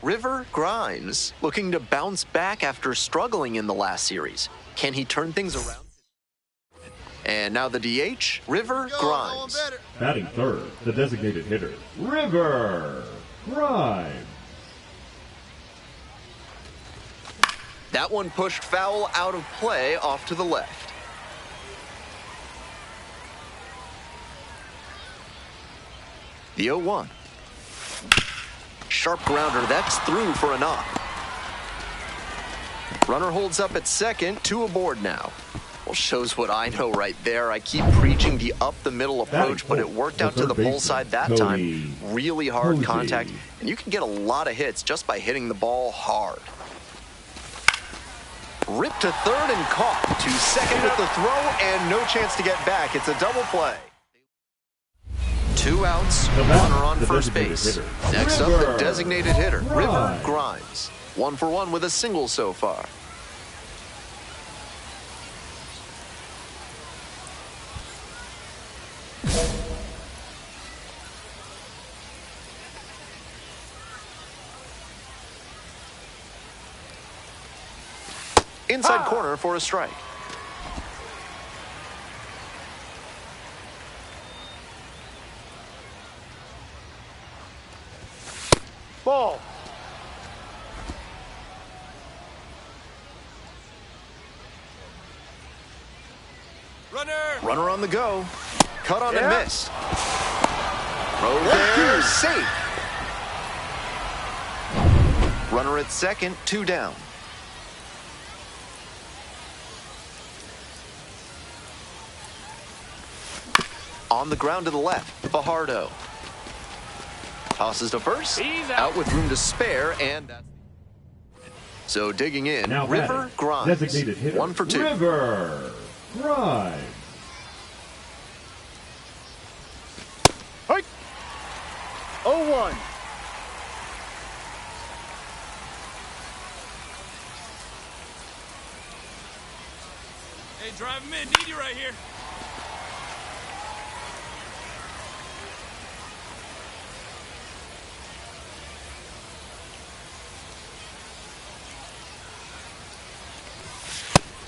River Grimes, looking to bounce back after struggling in the last series. Can he turn things around? And now the DH, River Grimes. Batting third, the designated hitter, River Grimes. That one pushed foul out of play off to the left. The 0-1. Sharp grounder, that's through for a knock. Runner holds up at second, 2 aboard now. Well, shows what I know right there. I keep preaching the up-the-middle approach, but it worked out to the pole side that time. Really hard contact, and you can get a lot of hits just by hitting the ball hard. Ripped to third and caught. To second with the throw, and no chance to get back. It's a double play. 2 outs, runner on first base. Next up, the designated hitter, River Grimes. 1 for 1 with a single so far. Inside corner for a strike. Ball. Runner on the go. Cut on and missed. Throw there, safe. Runner at second, 2 down. On the ground to the left, Fajardo. Tosses to first, out with room to spare, and that's... So digging in, now River Grimes, designated hitter, 1 for 2. River Grimes. Hike. 0-1. Hey, drive him in. Need you right here.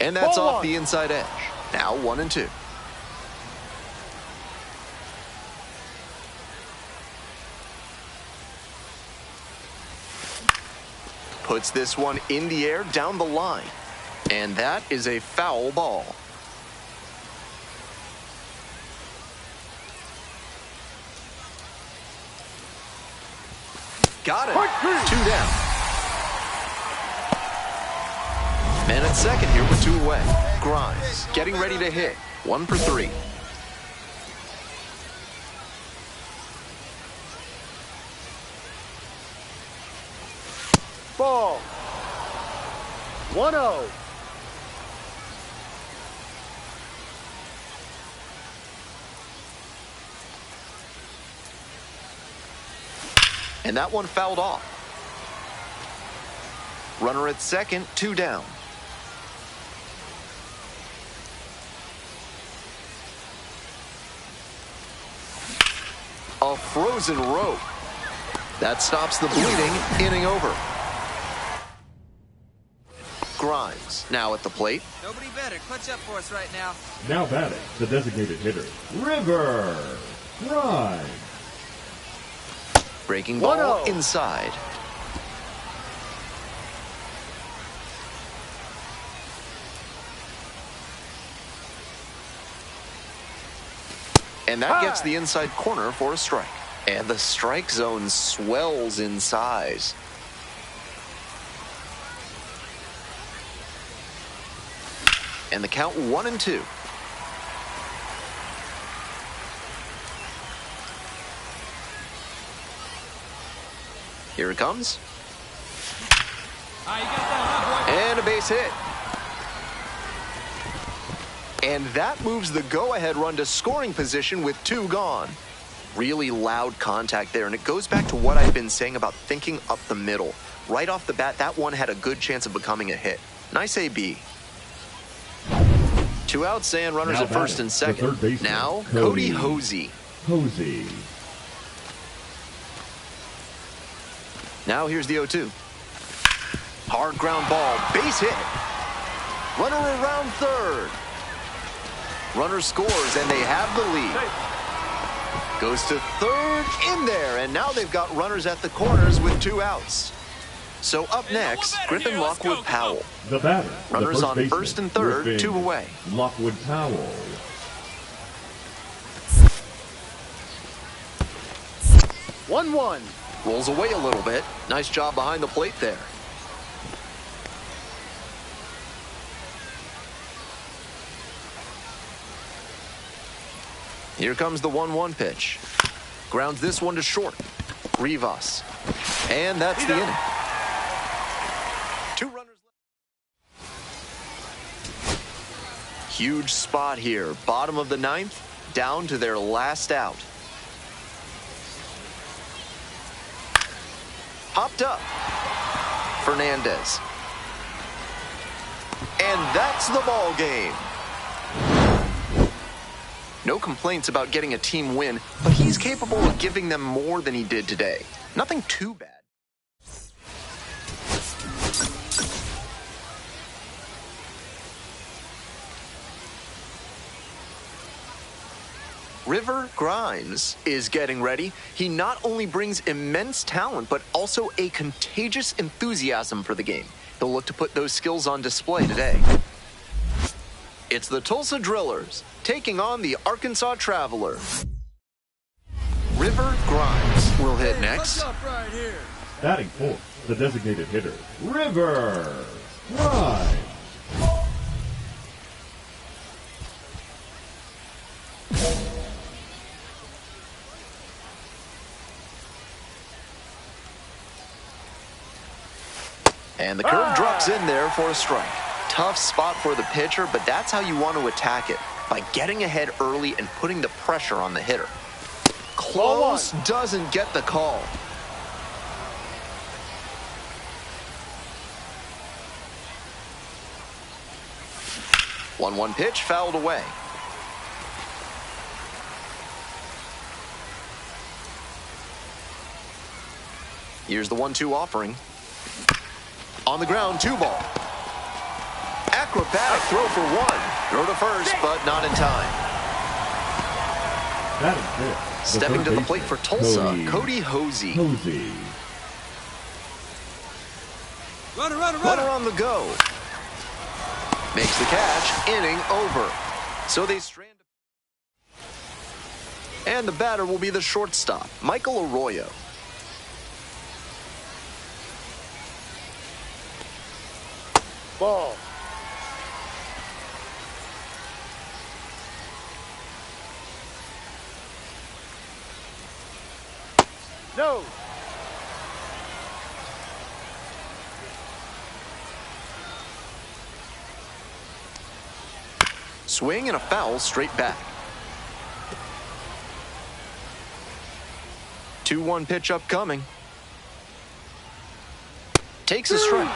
And that's off the inside edge. Now 1 and 2. Puts this one in the air down the line. And that is a foul ball. Got it. 2 down. Man at second here with 2 away. Grimes getting ready to hit. 1 for 3. Ball. 1-0. And that one fouled off. Runner at second, 2 down. A frozen rope. That stops the bleeding. Inning over. Grimes now at the plate. Nobody better. Clutch up for us right now. Now batting, the designated hitter, River Grimes. Breaking ball inside. And that gets the inside corner for a strike. And the strike zone swells in size. And the count 1 and 2. Here it comes. And a base hit. And that moves the go-ahead run to scoring position with 2 gone. Really loud contact there, and it goes back to what I've been saying about thinking up the middle. Right off the bat, that one had a good chance of becoming a hit. Nice AB. 2 outs and runners at first and second. Now, Cody Hosey. Now here's the 0-2. Hard ground ball, base hit. Runner around third. Runner scores, and they have the lead. Goes to third, in there, and now they've got runners at the corners with 2 outs. So up next, Griffin Lockwood Powell. The batter. Runners the on baseman, first and third, Griffin 2 away. Lockwood Powell. 1-1. Rolls away a little bit. Nice job behind the plate there. Here comes the 1-1 pitch. Grounds this one to short. Rivas. And that's the inning. 2 runners left. Huge spot here. Bottom of the 9th, down to their last out. Popped up. Fernandez. And that's the ball game. No complaints about getting a team win, but he's capable of giving them more than he did today. Nothing too bad. River Grimes is getting ready. He not only brings immense talent, but also a contagious enthusiasm for the game. He'll look to put those skills on display today. It's the Tulsa Drillers taking on the Arkansas Traveler. River Grimes will hit next. Right here. Batting fourth, the designated hitter, River Grimes. And the curve drops in there for a strike. Tough spot for the pitcher, but that's how you want to attack it, by getting ahead early and putting the pressure on the hitter. Close, doesn't get the call. One pitch fouled away. Here's the 1-2 offering. On the ground, 2 ball. Acrobatic throw for 1. Throw to first, but not in time. That is it. Stepping to the plate for Tulsa, Cody Hosey. Runner. Runner on the go. Makes the catch, inning over. So they strand. And the batter will be the shortstop, Michael Arroyo. Ball. No. Swing and a foul straight back. 2-1 pitch upcoming. Takes a strike.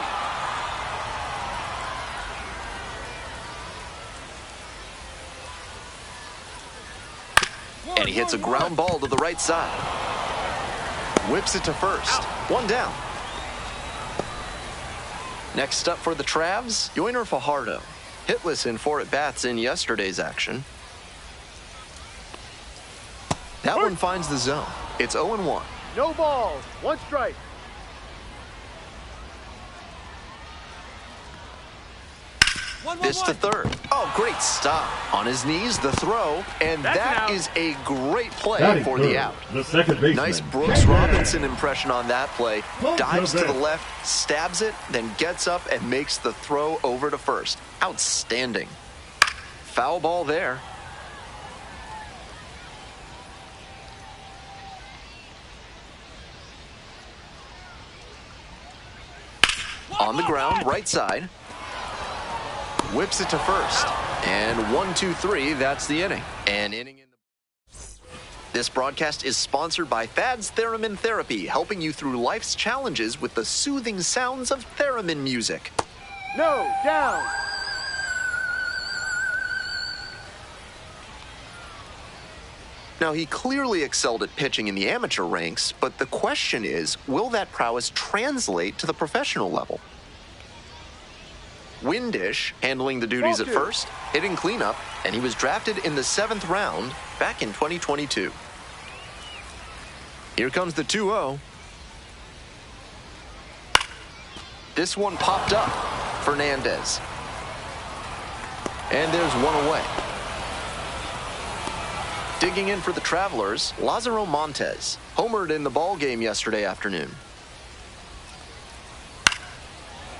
And he hits a ground ball to the right side. Whips it to first. 1 down. Next up for the Travs, Yoiner Fajardo. Hitless in 4 at-bats in yesterday's action. That one finds the zone. It's 0-1. No balls. 1 strike. This to third. Oh, great stop. On his knees, the throw, and that is a great play for the out. The second baseman. Nice Brooks Robinson impression on that play. Dives to the left, stabs it, then gets up and makes the throw over to first. Outstanding. Foul ball there. On the ground, right side. Whips it to first. And 1-2-3, that's the inning. An inning in the... This broadcast is sponsored by Thad's Theremin Therapy, helping you through life's challenges with the soothing sounds of theremin music. No, down. Now, he clearly excelled at pitching in the amateur ranks, but the question is, will that prowess translate to the professional level? Windish handling the duties at first, hitting cleanup, and he was drafted in the 7th round back in 2022. Here comes the 2-0. This one popped up. Fernandez. And there's one away. Digging in for the Travelers, Lázaro Montes. Homered in the ball game yesterday afternoon.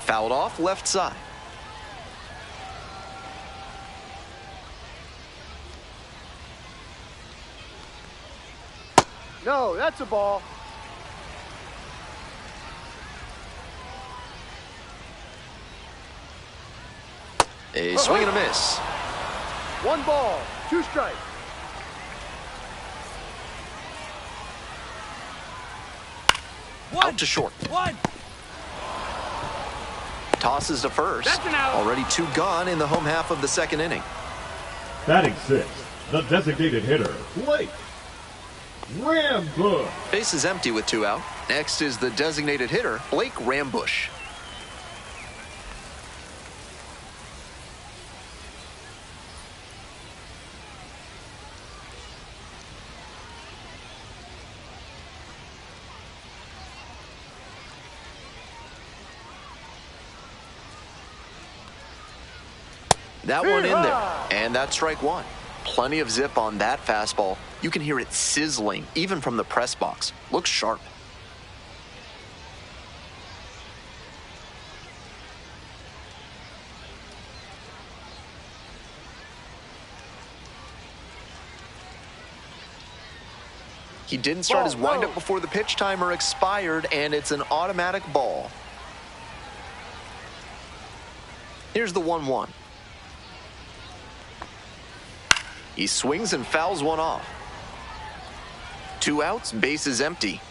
Fouled off left side. No, that's a ball. A swing and a miss. 1 ball, 2 strikes. Out to short. One. Tosses to first. That's an out. Already 2 gone in the home half of the 2nd inning. Batting 6th, the designated hitter, Blake Rambush. Base is empty with 2 out. Next is the designated hitter, Blake Rambush. That one in there, and that's strike 1. Plenty of zip on that fastball. You can hear it sizzling, even from the press box. Looks sharp. He didn't start his windup before the pitch timer expired, and it's an automatic ball. Here's the 1-1. He swings and fouls one off. 2 outs, base is empty.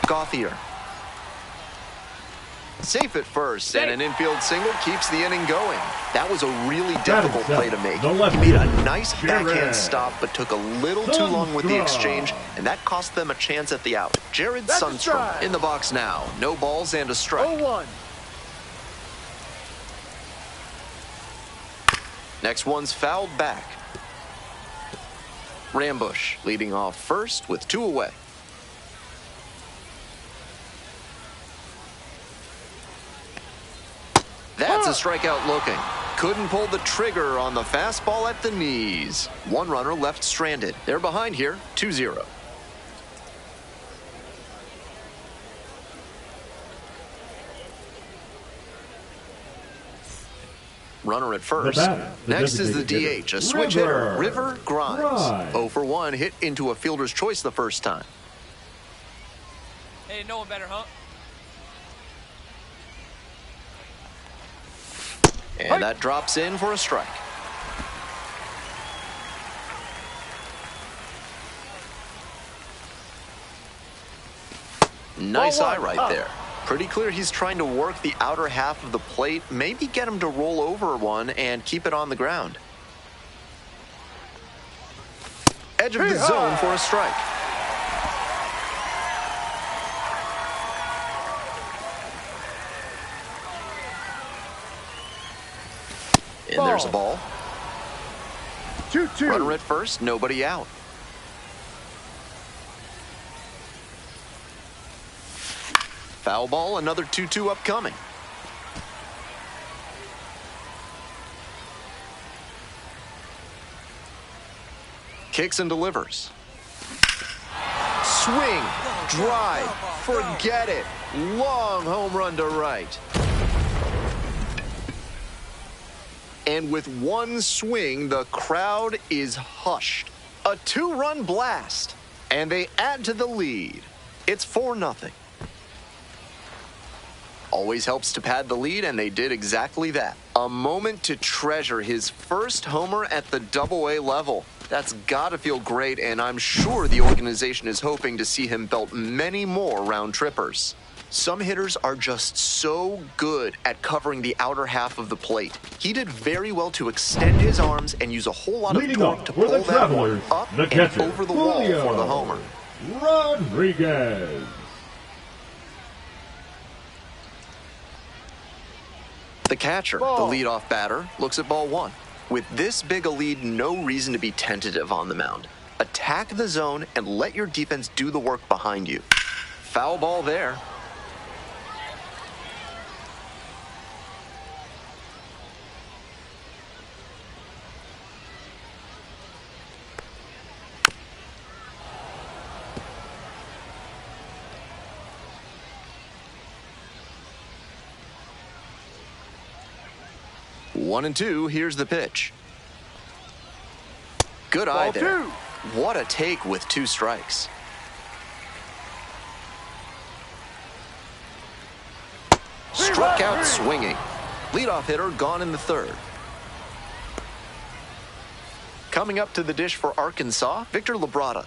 Gauthier. Safe at first, and an infield single keeps the inning going. That was a really difficult play to make. He made a nice backhand stop, but took a little too long with the exchange, and that cost them a chance at the out. Jared Sundstrom in the box now. No balls and a strike. 0-1. Next one's fouled back. Rambush leading off first with 2 away. That's a strikeout looking. Couldn't pull the trigger on the fastball at the knees. 1 runner left stranded. They're behind here, 2-0. Runner at first. Next is the DH, a switch hitter, River Grimes. 0 for 1, hit into a fielder's choice the first time. Hey, no one better, huh? And that drops in for a strike. Nice eye right there. Pretty clear he's trying to work the outer half of the plate, maybe get him to roll over one and keep it on the ground. Edge of the zone for a strike. And there's a ball. 2-2. Runner at first, nobody out. Foul ball, another 2-2 upcoming. Kicks and delivers. Swing, drive, forget it. Long home run to right. And with one swing, the crowd is hushed. A 2-run blast, and they add to the lead. It's 4-0. Always helps to pad the lead, and they did exactly that. A moment to treasure his first homer at the Double-A level. That's got to feel great, and I'm sure the organization is hoping to see him belt many more round trippers. Some hitters are just so good at covering the outer half of the plate. He did very well to extend his arms and use a whole lot of Leading torque off to for the pull that one Travelers, up the and catcher, over the wall Julio for the homer. Rodriguez. The catcher, Ball. the leadoff batter, looks at ball one. With this big a lead, no reason to be tentative on the mound. Attack the zone and let your defense do the work behind you. Foul ball there. One and two, here's the pitch. Good eye Ball there. two. What a take with 2 strikes. Struck out swinging. Leadoff hitter gone in the third. Coming up to the dish for Arkansas, Victor Labrada.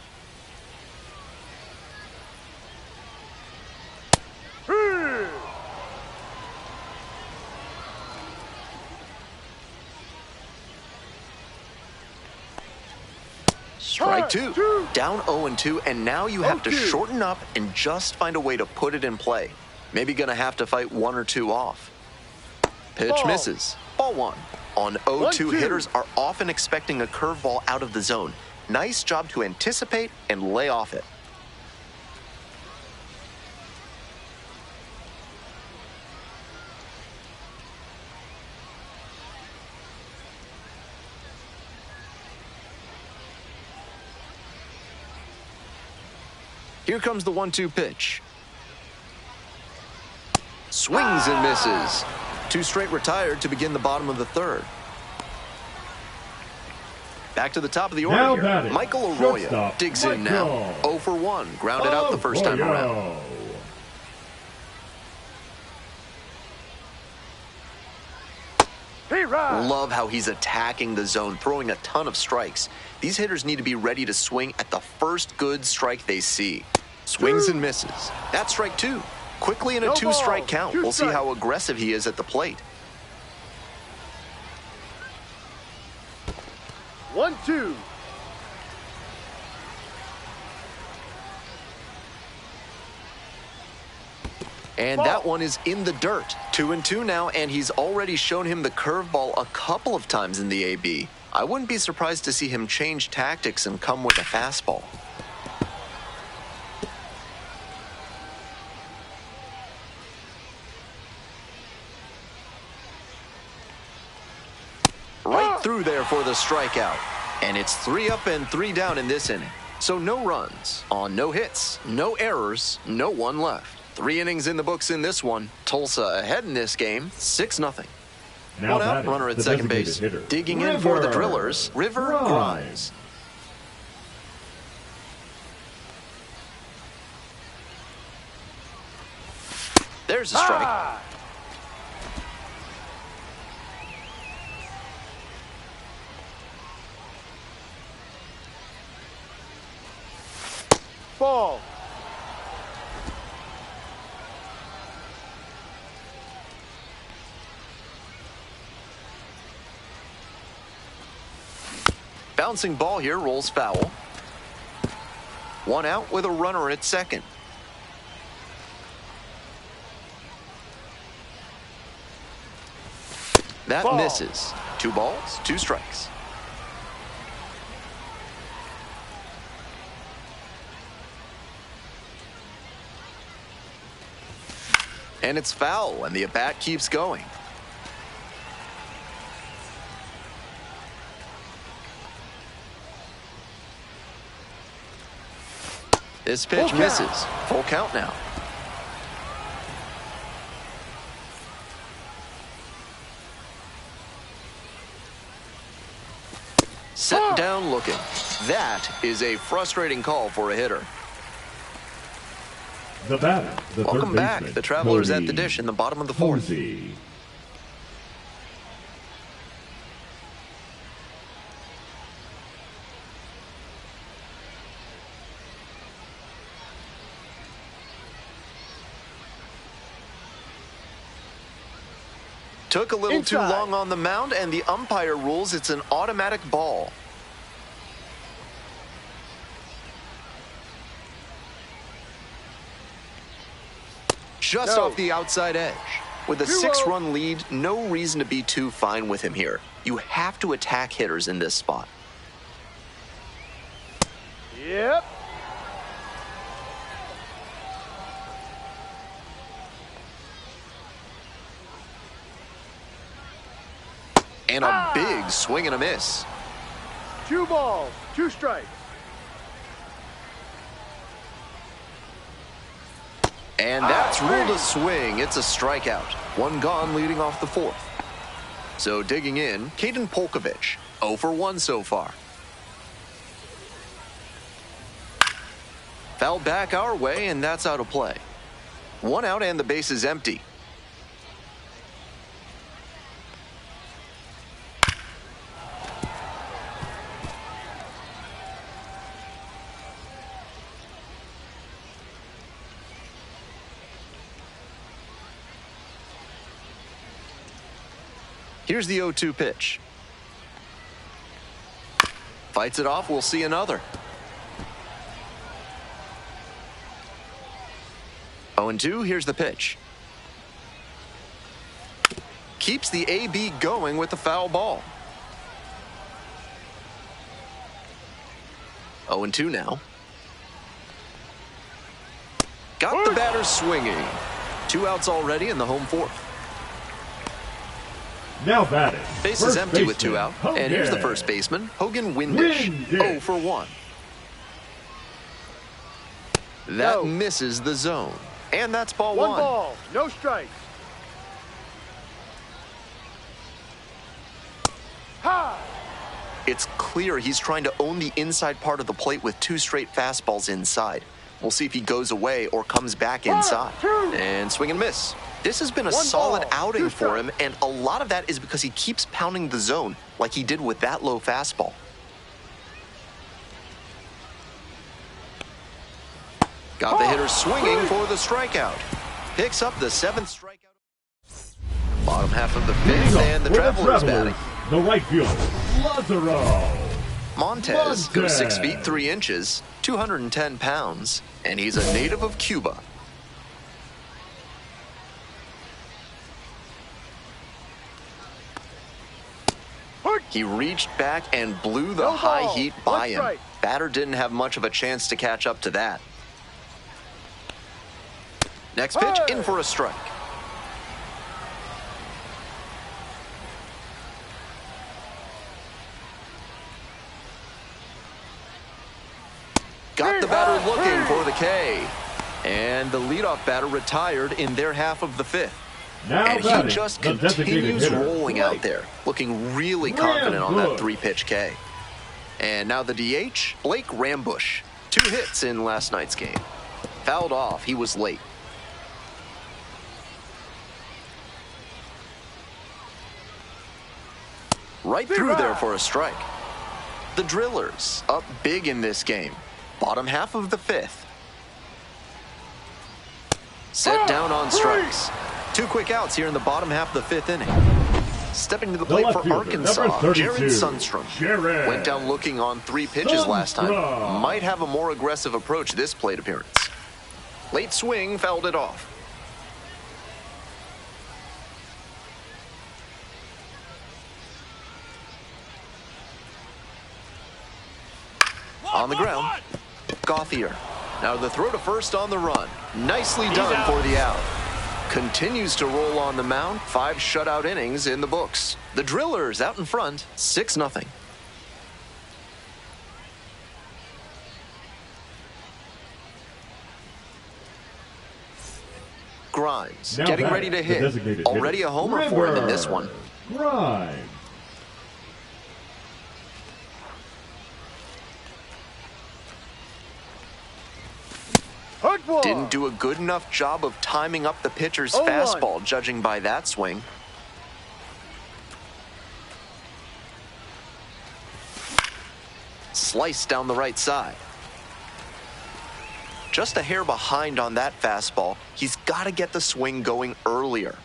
Strike two. Down 0-2, and now you have to shorten up and just find a way to put it in play. Maybe gonna have to fight 1 or 2 off. Pitch Ball. misses. Ball 1. On 0-2, 1-2. hitters are often expecting a curveball out of the zone. Nice job to anticipate and lay off it. Here comes the 1-2 pitch. Swings and misses. 2 straight retired to begin the bottom of the third. Back to the top of the order Now here. batting, Michael Arroyo shortstop, digs in now. Michael 0 for 1. Grounded out the first time around. Arroyo. Hey, right. Love how he's attacking the zone, throwing a ton of strikes. These hitters need to be ready to swing at the first good strike they see. Swings and misses. That's strike 2. Quickly in a No 2-strike ball. count. 2 We'll see strikes. how aggressive he is at the plate. 1-2. And Ball. that one is in the dirt. 2-2 now, and he's already shown him the curveball a couple of times in the AB. I wouldn't be surprised to see him change tactics and come with a fastball. Right through there for the strikeout. And it's 3 up and 3 down in this inning. So no runs on no hits, no errors, no one left. 3 innings in the books in this one. Tulsa ahead in this game, 6-0. Now One out, batting, runner at the second designated base. hitter, Digging in for the River Drillers, River Grimes. There's a strike. Ball. Bouncing ball here, rolls foul. 1 out with a runner at second. That Ball. misses. 2 balls, 2 strikes. And it's foul, and the at-bat keeps going. This pitch Full count. misses. Full count now. Set down looking. That is a frustrating call for a hitter. The batter, the Welcome third back. baseman, The Travelers at the Cody dish in the bottom of the 4th. Posey. Took a little too Inside. long on the mound, and the umpire rules it's an automatic ball. Just No. off the outside edge. With a 2-0. 6-run lead, no reason to be too fine with him here. You have to attack hitters in this spot. Yep. And a big swing and a miss. 2 balls, 2 strikes. And that's ruled a swing. It's a strikeout. 1 gone leading off the 4th. So digging in, Caden Polkovich, 0 for 1 so far. Foul back our way, and that's out of play. 1 out and the base is empty. Here's the 0-2 pitch. Fights it off, we'll see another. 0-2, here's the pitch. Keeps the AB going with the foul ball. 0-2 now. Got the batter swinging. 2 outs already in the home 4th. Now batting. Base is First empty with 2 baseman, out. Hogan. And here's the first baseman, Hogan Windish. Windish. 0 for 1. That No. misses the zone. And that's ball 1 1. ball, no strikes. Ha! It's clear he's trying to own the inside part of the plate with 2 straight fastballs inside. We'll see if he goes away or comes back inside. 2. And swing and miss. This has been a 1 solid ball, outing 2 for him, strikes. and a lot of that is because he keeps pounding the zone like he did with that low fastball. Got the hitter swinging for the strikeout. Picks up the 7th strikeout. Bottom half of the 5th, and the For Travelers batting. The right fielder, Lazaro. Montez goes 6 feet 3 inches, 210 pounds, and he's a native of Cuba. He reached back and blew the No high ball. heat by 1 him. strike. Batter didn't have much of a chance to catch up to that. Next pitch, Hey! in for a strike. Got the batter looking for the K. And the leadoff batter retired in their half of the 5th. Now And he batting, just the designated continues hitter, rolling Blake. out there, looking really confident on that Rambush. 3-pitch K. And now the DH, Blake Rambush. 2 hits in last night's game. Fouled off, he was late. Right through there for a strike. The Drillers up big in this game. Bottom half of the 5th. Set down on strikes. 2 quick outs here in the bottom half of the 5th inning. Stepping to the plate left for fielder, Arkansas, number 32, Jared Sundstrom. Jared Went down looking on 3 pitches last time. Sundstrom. Might have a more aggressive approach this plate appearance. Late swing, fouled it off. On the ground, Gauthier. Now the throw to first on the run. Nicely done for the out. Continues to roll on the mound. 5 shutout innings in the books. The Drillers out in front, 6-0. Grimes Now getting batting, ready to the hit. designated Already hitter, a homer for him in this River. one. Grimes. Hook ball. Didn't do a good enough job of timing up the pitcher's 0-1. fastball, judging by that swing. Sliced down the right side. Just a hair behind on that fastball. He's got to get the swing going earlier.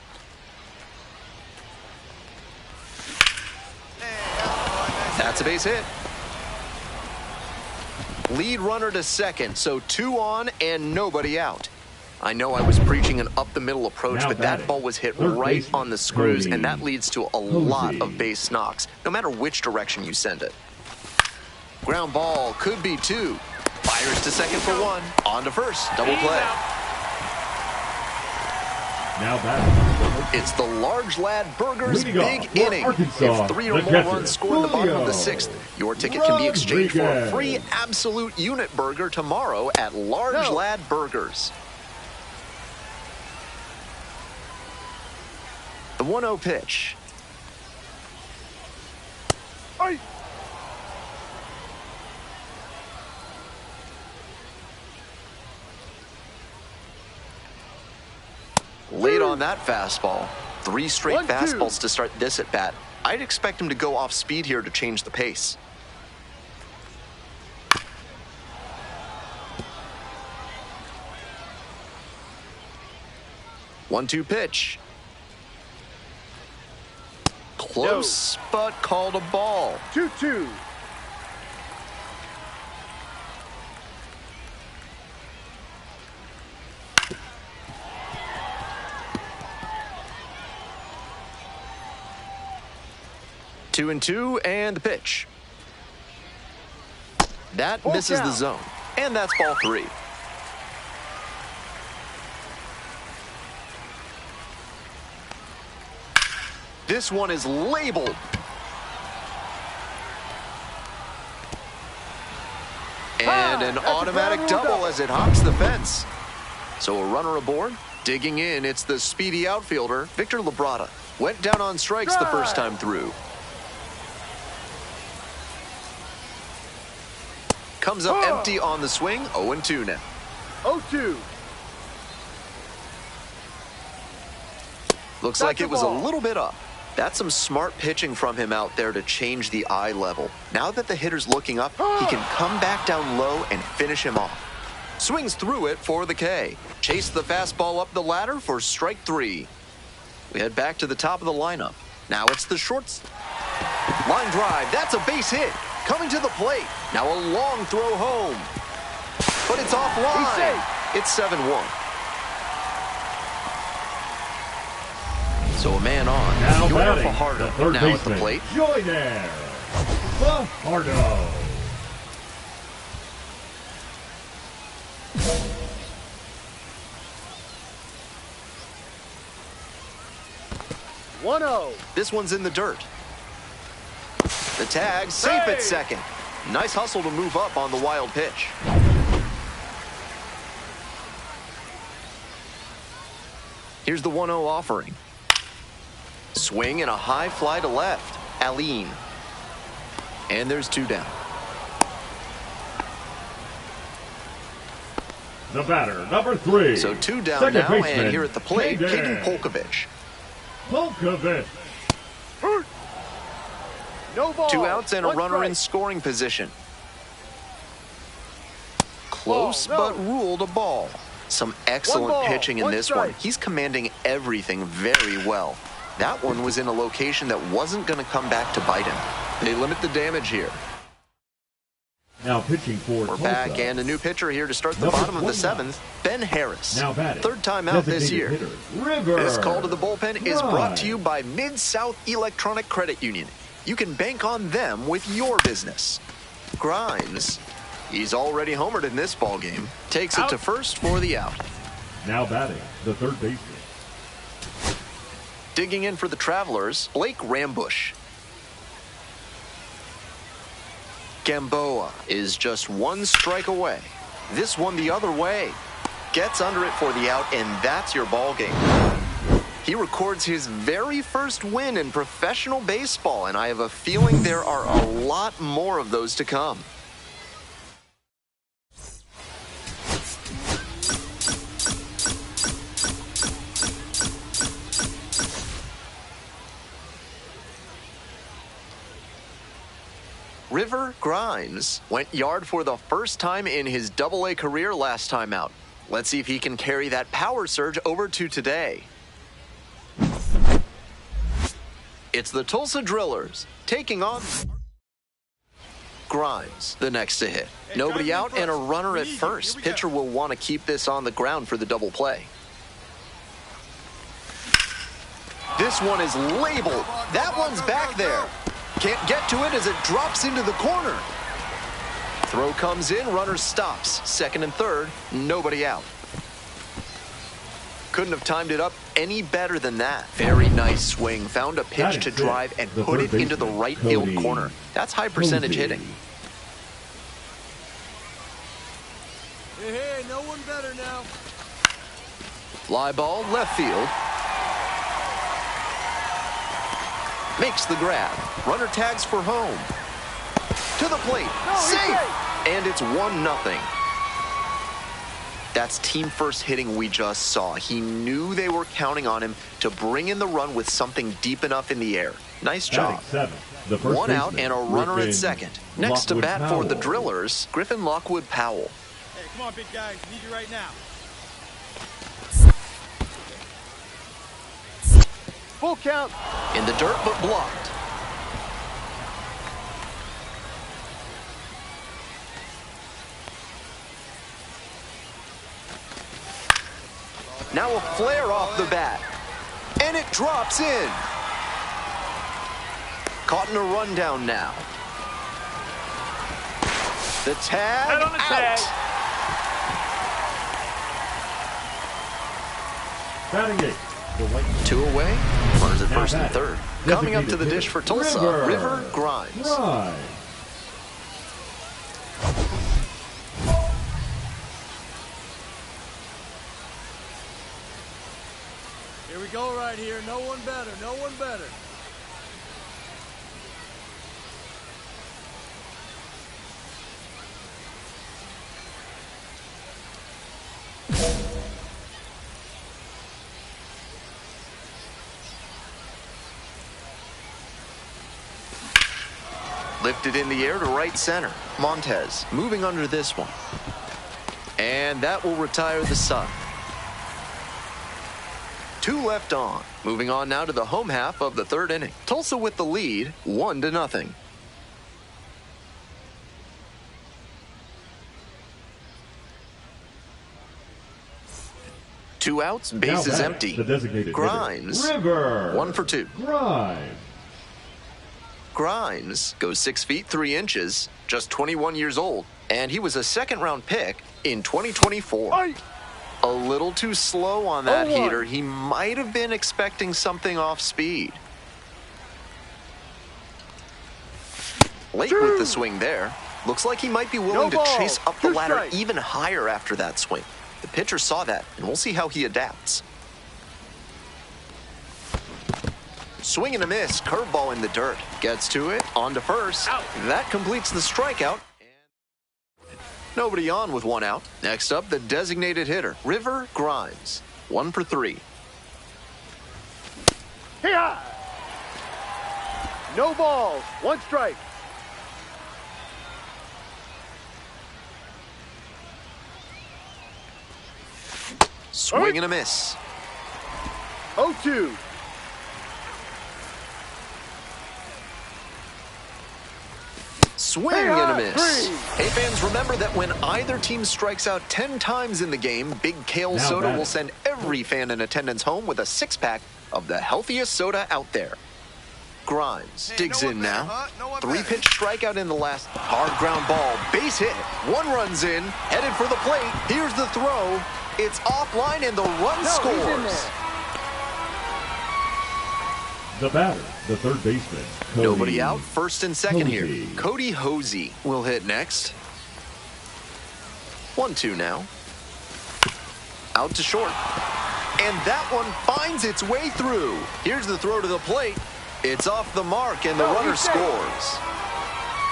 That's a base hit. Lead runner to second, so 2 on and nobody out. I know I was preaching an up-the-middle approach, but that ball was hit right on the screws, and that leads to a lot of base knocks, no matter which direction you send it. Ground ball could be 2. Fires to second for 1. On to first. Double play. Now batting. It's the Large Lad Burgers Leading big off for inning. Arkansas, If 3 or the more catcher, runs score in the bottom of the Julio 6th, your ticket can be exchanged for a Rodriguez. free absolute unit burger tomorrow at Large Lad Burgers. The 1-0 pitch. Hey. Late on that fastball. 3 straight 1-2. fastballs to start this at bat. I'd expect him to go off speed here to change the pace. One-two pitch. Close, but called a ball. 2-2. Two and two, and the pitch. That Full misses the count. zone, and that's ball 3. This one is labeled. And an That's a automatic ground rule double double. as it hops the fence. So a runner aboard. Digging in, it's the speedy outfielder, Victor Labrada. Went down on strikes the first time through. Comes up empty on the swing, 0-2 now. 0-2. Looks That's like a it was a ball. little bit up. That's some smart pitching from him out there to change the eye level. Now that the hitter's looking up, he can come back down low and finish him off. Swings through it for the K. Chase the fastball up the ladder for strike 3. We head back to the top of the lineup. Now it's the shorts. Line drive, that's a base hit. Coming to the plate. Now a long throw home. But it's He's offline. safe. It's 7-1. So a man on. Now Yordan batting, the Fajardo third now at the baseman, plate. Jordan Fajardo. This one's in the dirt. The tag, safe at second. Nice hustle to move up on the wild pitch. Here's the 1-0 offering. Swing and a high fly to left. Aline. And there's 2 down. The batter, number 3. So 2 down Second now, baseman, and here at the plate, Caden Caden Polkovich. Polkovich. No ball. 2 outs and a 1 runner strike. in scoring position. Close, Ball, no. but ruled a ball. Some excellent ball, pitching in 1 this one. strike. He's commanding everything very well. That one was in a location that wasn't going to come back to bite him. They limit the damage here. Now pitching for We're Tulsa. back, and a new pitcher here to start the Number bottom of the 29. 7th, Ben Harris. Now batting. 3rd time out this year. Designated hitter, River. This call to the bullpen is brought to Grimes. you by Mid-South Electronic Credit Union. You can bank on them with your business. Grimes, he's already homered in this ballgame. Takes it to first for the out. Now batting, the third baseman. Digging in for the Travelers, Blake Rambush. Gamboa is just 1 strike away. This one the other way. Gets under it for the out, and that's your ball game. He records his very first win in professional baseball, and I have a feeling there are a lot more of those to come. River Grimes went yard for the first time in his Double-A career last time out. Let's see if he can carry that power surge over to today. It's the Tulsa Drillers taking on Grimes, the next to hit. Nobody out and a runner at first. Pitcher will want to keep this on the ground for the double play. This one is labeled. That one's back there. Can't get to it as it drops into the corner. Throw comes in, runner stops. Second and third, nobody out. Couldn't have timed it up any better than that. Very nice swing. Found a pitch to drive and put it into the right field corner. That's high percentage hitting. Hey, no one better now. Fly ball, left field. Makes the grab. Runner tags for home. To the plate. Safe! And it's 1-0. That's team first hitting we just saw. He knew they were counting on him to bring in the run with something deep enough in the air. Nice job. One out and a runner at second. Next to bat for the Drillers, Griffin Lockwood Powell. Hey, come on, big guy. Need you right now. Full count. In the dirt, but blocked. Now a flare off the bat. And it drops in. Caught in a rundown now. The tag Head on the tag. out. Batting eight. Two away. Runners at first and third. Coming up to the dish for Tulsa, River Grimes. Here we go right here. No one better. No one better. Lifted in the air to right center. Montez moving under this one. And that will retire the Sun. Two left on. Moving on now to the home half of the third inning. Tulsa with the lead, 1-0. Two outs, bases empty. Grimes, River. 1 for 2. Grimes. Grimes goes 6 feet 3 inches, just 21 years old, and he was a second-round pick in 2024. A little too slow on that heater. He might have been expecting something off speed. Late with the swing there. Looks like he might be willing to chase up the ladder even higher after that swing. The pitcher saw that, and we'll see how he adapts. Swing and a miss, curveball in the dirt. Gets to it, on to first. Out. That completes the strikeout. Nobody on with 1 out. Next up, the designated hitter, River Grimes. 1 for 3. Hey-ha! No balls, 1 strike. Swing and a miss. 0-2. Swing and a miss. Hey, fans, remember that when either team strikes out 10 times in the game, Big Kale Soda will send every fan in attendance home with a 6-pack of the healthiest soda out there. Grimes digs in now. 3-pitch strikeout in the last. Hard ground ball, base hit. 1 runs in, headed for the plate. Here's the throw. It's offline and the run scores. The batter, the third baseman. Nobody out, first and second here. Cody Hosey will hit next. 1-2 now. Out to short. And that one finds its way through. Here's the throw to the plate. It's off the mark and the runner scores.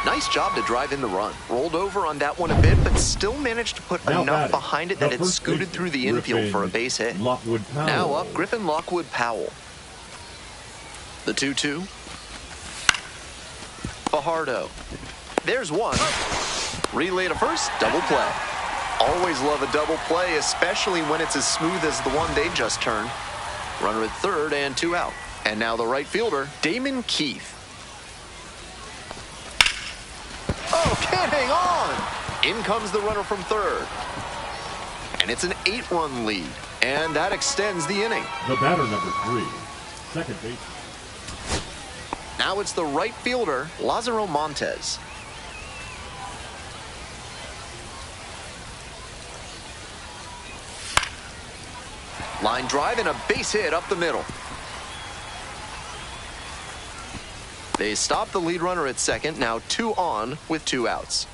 Nice job to drive in the run. Rolled over on that one a bit, but still managed to put enough behind it that it scooted through the infield for a base hit. Now up, Griffin Lockwood Powell. The 2-2. Fajardo. There's one. Relay to first, double play. Always love a double play, especially when it's as smooth as the one they just turned. Runner at third and 2 out. And now the right fielder, Damon Keith. Oh, In comes the runner from third. And it's an 8-run lead. And that extends the inning. The batter number 3, second base. Now it's the right fielder, Lázaro Montes. Line drive and a base hit up the middle. They stop the lead runner at second, now 2 on with 2 outs.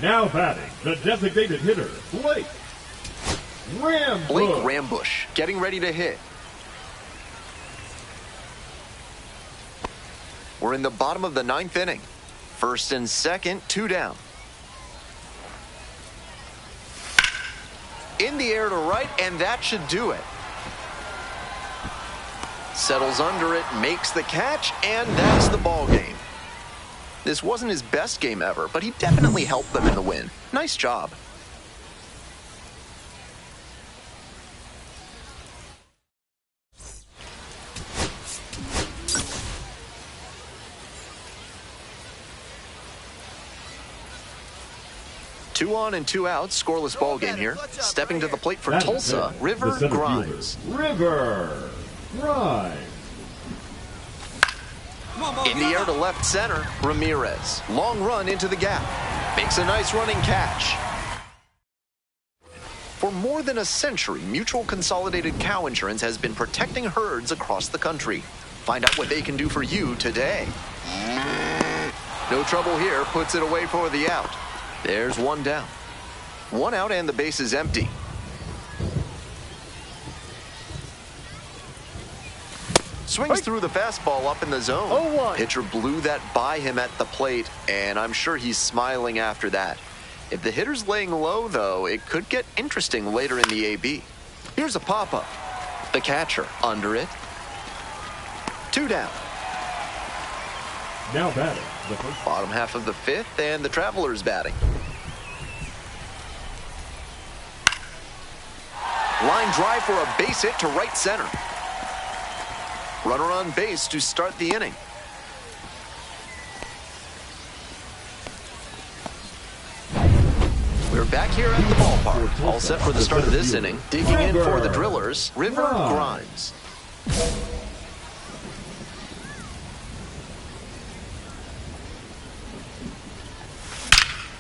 Now batting, the designated hitter, Blake Rambush. Blake Rambush getting ready to hit. We're in the bottom of the 9th inning. First and second, 2 down. In the air to right, and that should do it. Settles under it, makes the catch, and that's the ball game. This wasn't his best game ever, but he definitely helped them in the win. Nice job. Two on and 2 outs, scoreless ball game here. Stepping to the plate for Tulsa, River Grimes. River Grimes. In the air to left center, Ramirez. Long run into the gap. Makes a nice running catch. For more than a century, Mutual Consolidated Cow Insurance has been protecting herds across the country. Find out what they can do for you today. No trouble here, puts it away for the out. There's 1 down. 1 out and the base is empty. Swings through the fastball up in the zone. 0-1. Pitcher blew that by him at the plate, and I'm sure he's smiling after that. If the hitter's laying low, though, it could get interesting later in the AB. Here's a pop-up. The catcher under it. 2 down. Now batting, the first. Bottom half of the 5th, and the Travelers batting. Line drive for a base hit to right center. Runner on base to start the inning. We're back here at the ballpark, all set for the start of this inning. Digging in for the Drillers, River Grimes.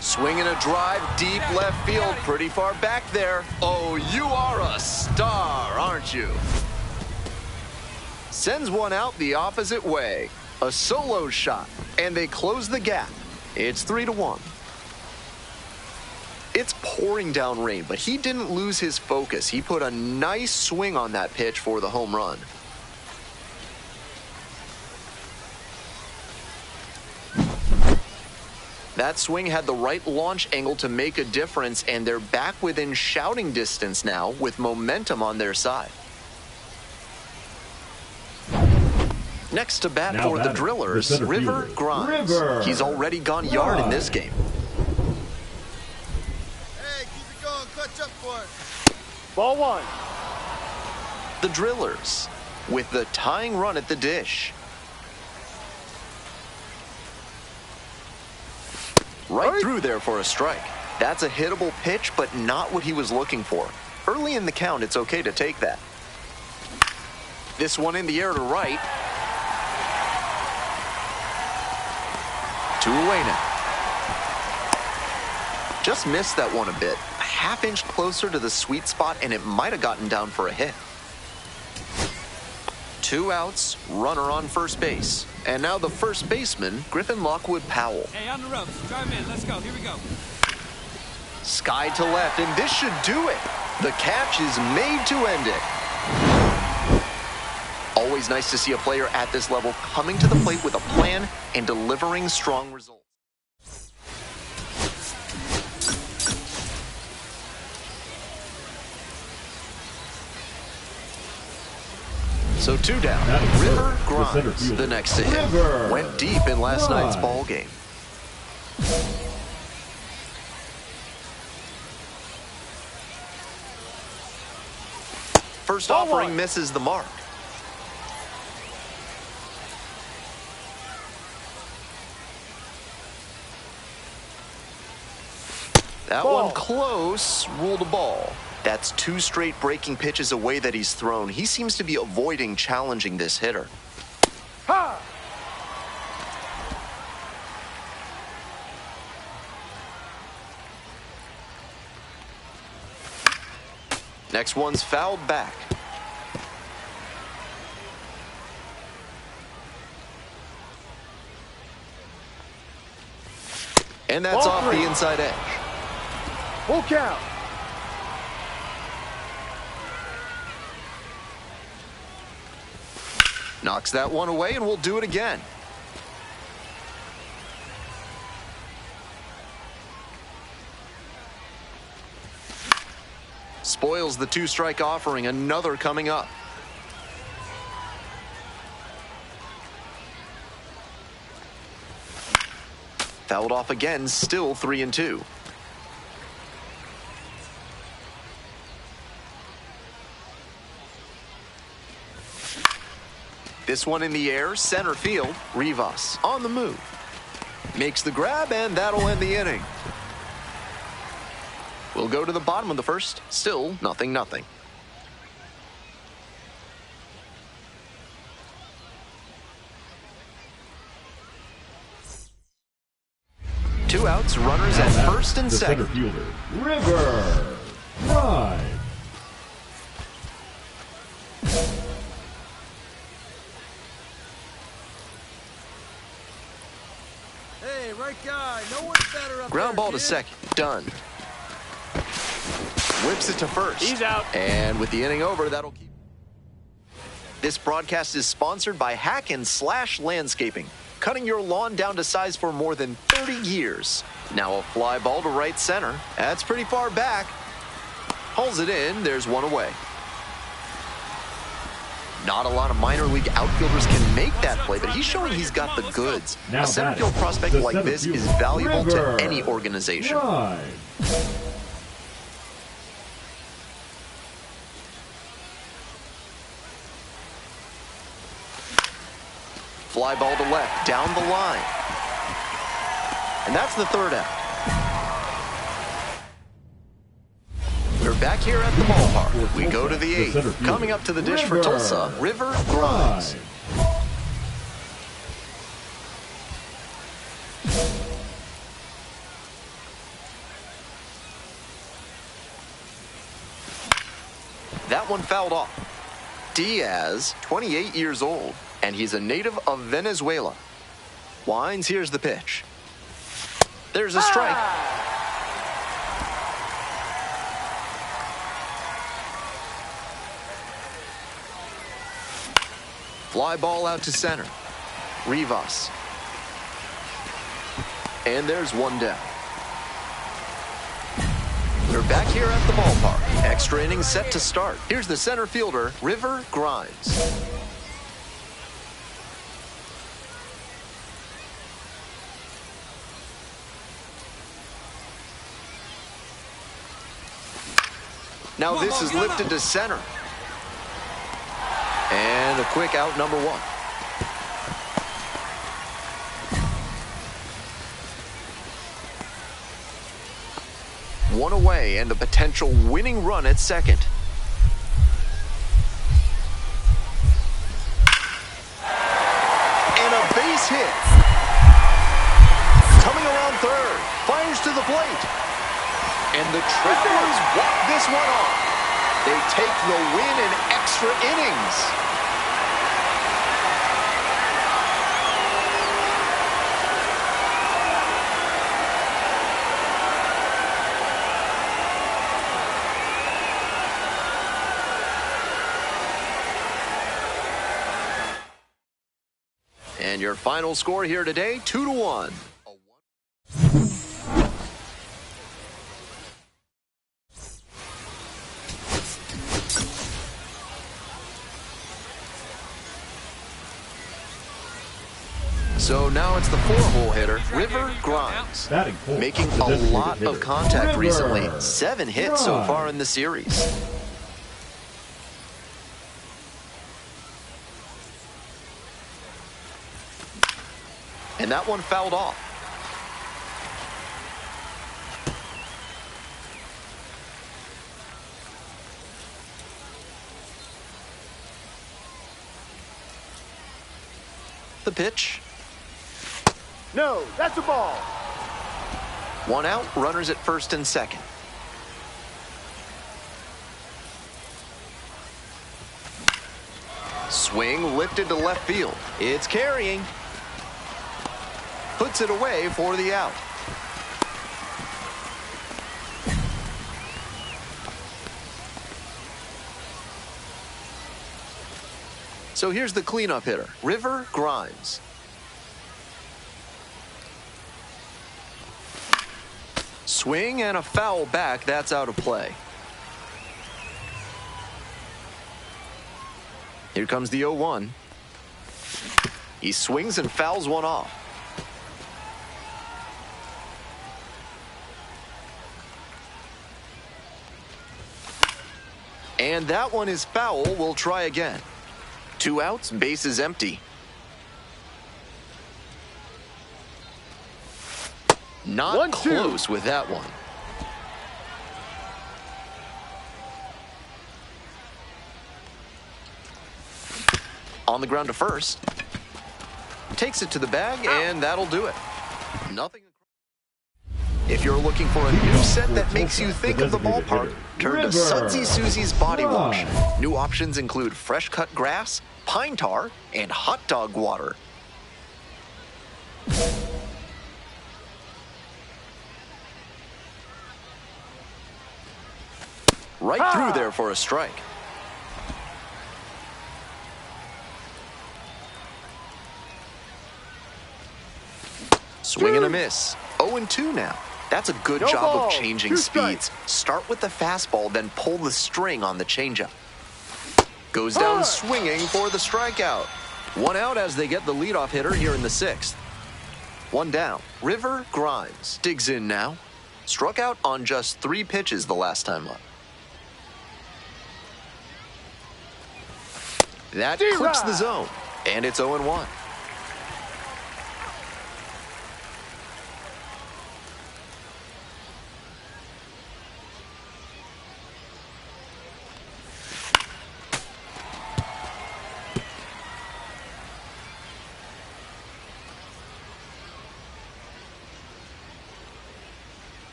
Swinging a drive, deep left field, pretty far back there. Oh, you are a star, aren't you? Sends one out the opposite way. A solo shot, and they close the gap. It's 3-1. It's pouring down rain, but he didn't lose his focus. He put a nice swing on that pitch for the home run. That swing had the right launch angle to make a difference, and they're back within shouting distance now with momentum on their side. Next to bat Now for the Drillers, the River fielder, Grimes. River He's already gone yard in this game. Hey, keep it going. Clutch up for it. Ball 1. The Drillers with the tying run at the dish. Right through there for a strike. That's a hittable pitch, but not what he was looking for. Early in the count, it's okay to take that. This one in the air to right. 2 away now. Just missed that one a bit. A half-inch closer to the sweet spot, and it might have gotten down for a hit. 2 outs, runner on first base. And now the first baseman, Griffin Lockwood Powell. Hey, on the ropes. Drive in. Let's go. Here we go. Sky to left, and this should do it. The catch is made to end it. Always nice to see a player at this level coming to the plate with a plan and delivering strong results. So 2 down. River Grimes, the next to him, went deep in last night's ball game. First offering misses the mark. That Ball. one close, ruled a ball. That's 2 straight breaking pitches away that he's thrown. He seems to be avoiding challenging this hitter. Ha! Next one's fouled back. And that's Ball off 3. the inside edge. Full count. Knocks that one away, and we'll do it again. Spoils the 2-strike offering. Another coming up. Fouled off again, still 3-2. This one in the air, center field. Rivas on the move. Makes the grab, and that'll end the inning. We'll go to the bottom of the first. Still 0-0. Two outs, runners at first and the second. center fielder, River. Drive. Hey, right guy. No one's better up Ground there, ball to kid. second. Done. Whips it to first. He's out. And with the inning over, that'll keep. This broadcast is sponsored by Hack and Slash Landscaping, cutting your lawn down to size for more than 30 years. Now a fly ball to right center. That's pretty far back. Hauls it in. There's one away. Not a lot of minor league outfielders can make that play, but he's showing he's got the goods. Now A center batting, field prospect the like center this is fielder, valuable River. to any organization. Drive. Fly ball to left, down the line. And that's the third out. We're back here at the ballpark. We go to the eighth. Coming up to the dish for Tulsa, River Grimes. That one fouled off. Diaz, 28 years old, and he's a native of Venezuela. Wines, here's the pitch. There's a strike. Fly ball out to center. Rivas. And there's one down. We're back here at the ballpark. Extra innings set to start. Here's the center fielder, River Grimes. Now this is lifted to center. And a quick out, number one. One away and a potential winning run at second. And a base hit. Coming around third. Fires to the plate. And the Travelers walk this one off. They take the win in extra innings. And your final score here today, 2-1. So now it's the 4-hole hitter, River Grimes, Batting fourth, making the a designated lot hitter, of contact River. recently. 7 hits so Grimes. far in the series. And that one fouled off. The pitch. No, that's a ball. 1 out, runners at first and second. Swing lifted to left field. It's carrying. Puts it away for the out. So here's the cleanup hitter, River Grimes. Swing and a foul back. That's out of play. Here comes the 0-1. He swings and fouls one off. And that one is foul. We'll try again. 2 outs, bases empty. Not close with that one. On the ground to first. Takes it to the bag, and that'll do it. Nothing. If you're looking for a new set that makes you think of the ballpark, turn to Sudsy Susie's Body Wash. New options include fresh cut grass, pine tar, and hot dog water. Right through there for a strike. Swing and a miss. 0-2 now. That's a good job of changing speeds. Start with the fastball, then pull the string on the changeup. Goes down swinging for the strikeout. 1 out as they get the leadoff hitter here in the 6th. 1 down. River Grimes digs in now. Struck out on just 3 pitches the last time up. That clips the zone, and it's 0-1.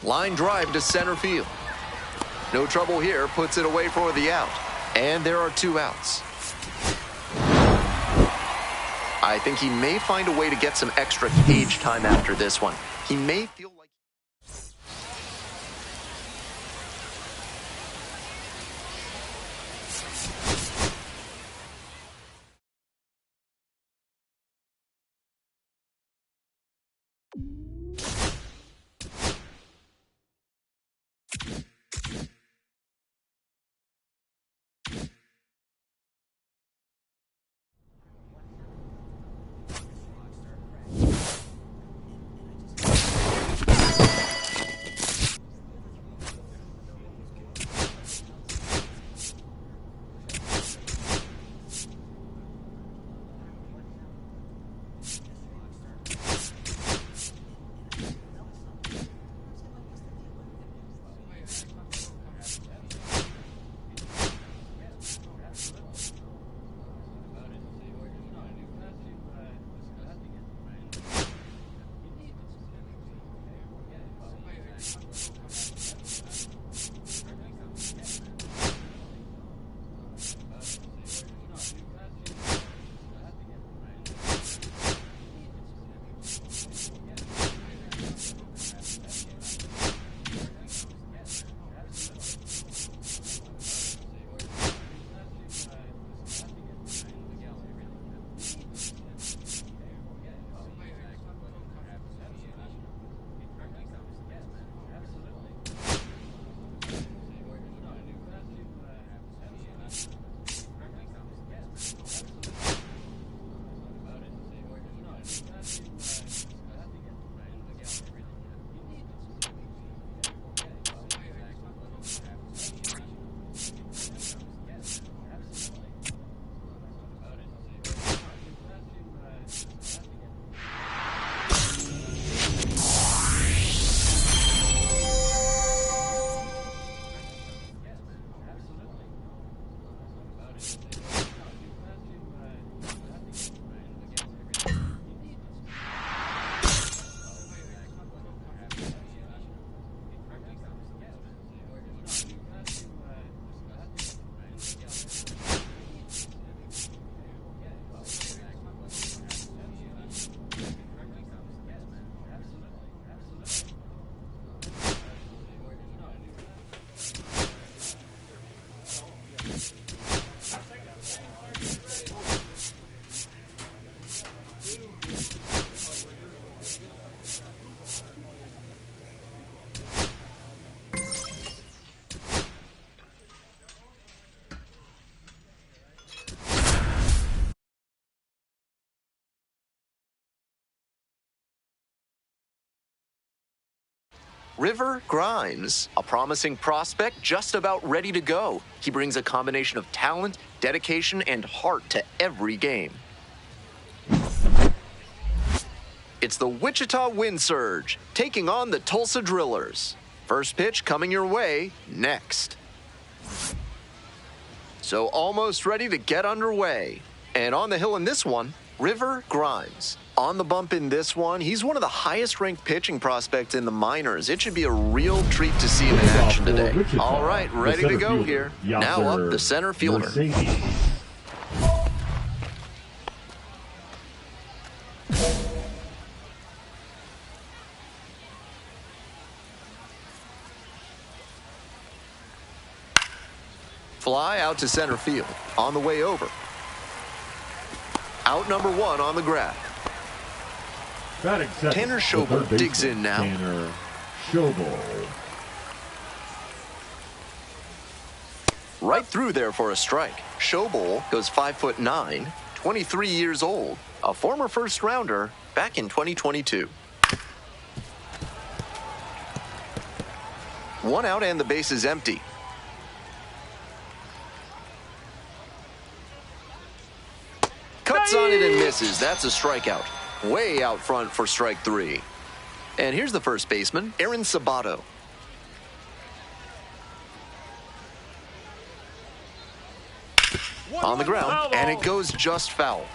Line drive to center field. No trouble here, puts it away for the out. And there are 2 outs. I think he may find a way to get some extra cage time after this one. He may feel like... River Grimes, a promising prospect just about ready to go. He brings a combination of talent, dedication, and heart to every game. It's the Wichita Wind Surge, taking on the Tulsa Drillers. First pitch coming your way next. So almost ready to get underway. And on the hill in this one, River Grimes. On the bump in this one, he's one of the highest-ranked pitching prospects in the minors. It should be a real treat to see him in action today. All right, ready to go here. Now up the center fielder. Fly out to center field. On the way over. Out number one on the grab. Tanner Schobel digs in now. Tanner Schobel. Right through there for a strike. Schobel goes 5'9", 23 years old, a former first rounder back in 2022. One out and the base is empty. Cuts on it and misses. That's a strikeout. Way out front for strike three. And here's the first baseman, Aaron Sabato. On the ground, and it goes just foul.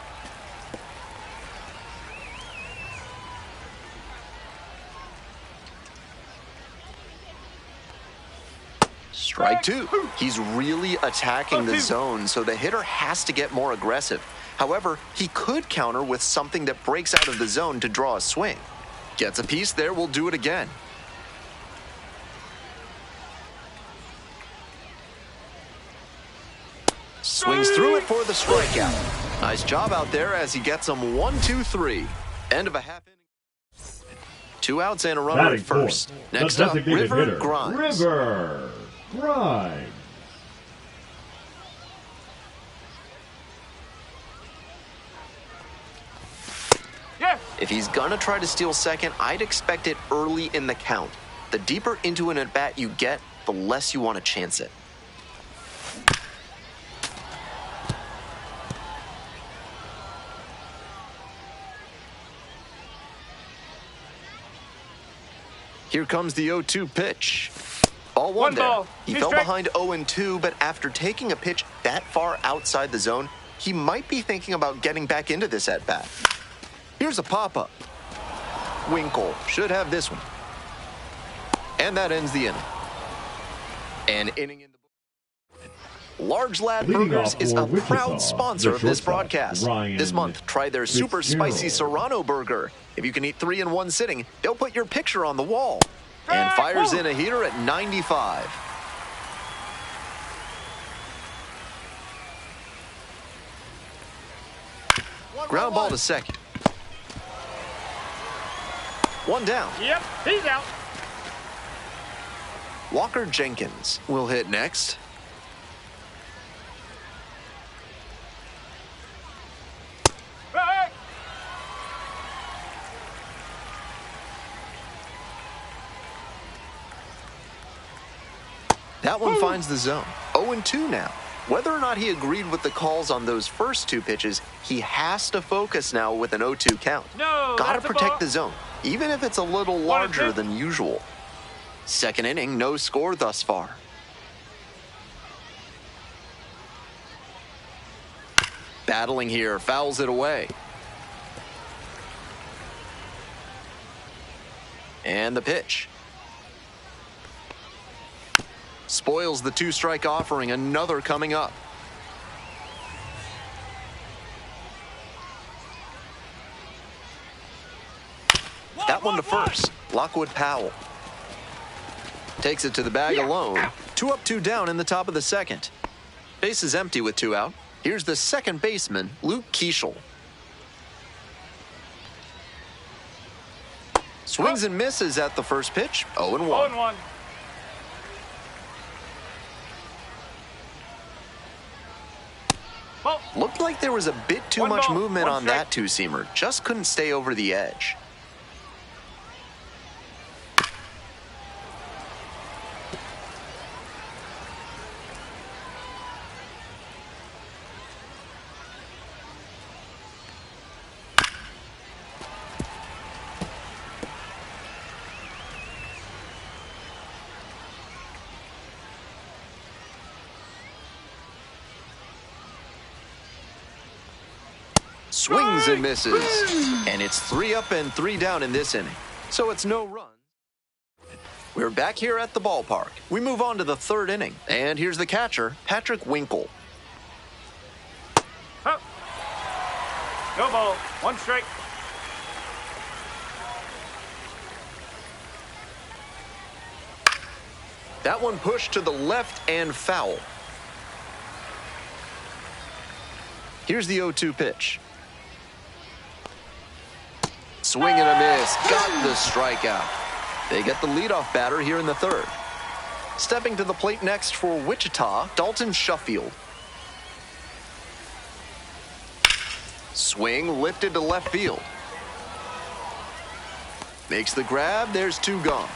Strike two. He's really attacking the zone, so the hitter has to get more aggressive. However, he could counter with something that breaks out of the zone to draw a swing. Gets a piece there, we'll do it again. Swings through it for the strikeout. Nice job out there as he gets him 1, 2, 3. End of a half inning. 2 outs and a runner at first. Next up, River Grimes. River Grimes. If he's gonna try to steal second, I'd expect it early in the count. The deeper into an at-bat you get, the less you want to chance it. Here comes the 0-2 pitch. Ball one there. He fell behind 0-2, but after taking a pitch that far outside the zone, he might be thinking about getting back into this at-bat. Here's a pop-up. Winkle should have this one. And that ends the inning. An inning in the book. Large Lad Burgers is a proud sponsor of this broadcast. This month, try their super spicy Serrano burger. If you can eat 3 in one sitting, they'll put your picture on the wall. And fires in a heater at 95. Ground ball to second. One down. Yep, he's out. Walker Jenkins will hit next. Hey! That one finds the zone. 0-2 now. Whether or not he agreed with the calls on those first 2 pitches, he has to focus now with an 0-2 count. No, Gotta that's a protect ball. the zone, even if it's a little larger than usual. Second inning, no score thus far. Battling here, fouls it away. And the pitch. Spoils the two-strike offering, another coming up. That one to first. Lockwood Powell takes it to the bag alone. 2 up, 2 down in the top of the second. Base is empty with 2 out. Here's the second baseman, Luke Keeschel. Swings and misses at the first pitch. 0-1. 0-1. Ball. Looked like there was a bit too 1 much ball, movement 1 on strike. that two-seamer. Just couldn't stay over the edge. Swings and misses. And it's 3 up and 3 down in this inning. So it's no run. We're back here at the ballpark. We move on to the third inning. And here's the catcher, Patrick Winkle. Up. No ball. 1 strike. That one pushed to the left and foul. Here's the 0-2 pitch. Swing and a miss. Got the strikeout. They get the leadoff batter here in the third. Stepping to the plate next for Wichita, Dalton Shuffield. Swing lifted to left field. Makes the grab. There's 2 gone.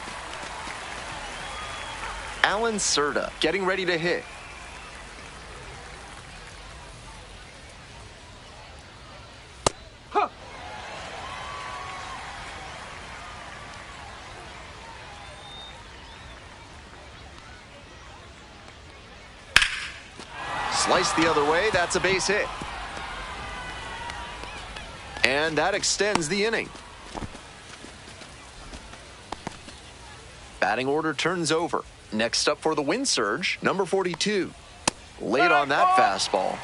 Alan Serta getting ready to hit. Slice the other way, that's a base hit. And that extends the inning. Batting order turns over. Next up for the wind surge, number 42. Late on that fastball.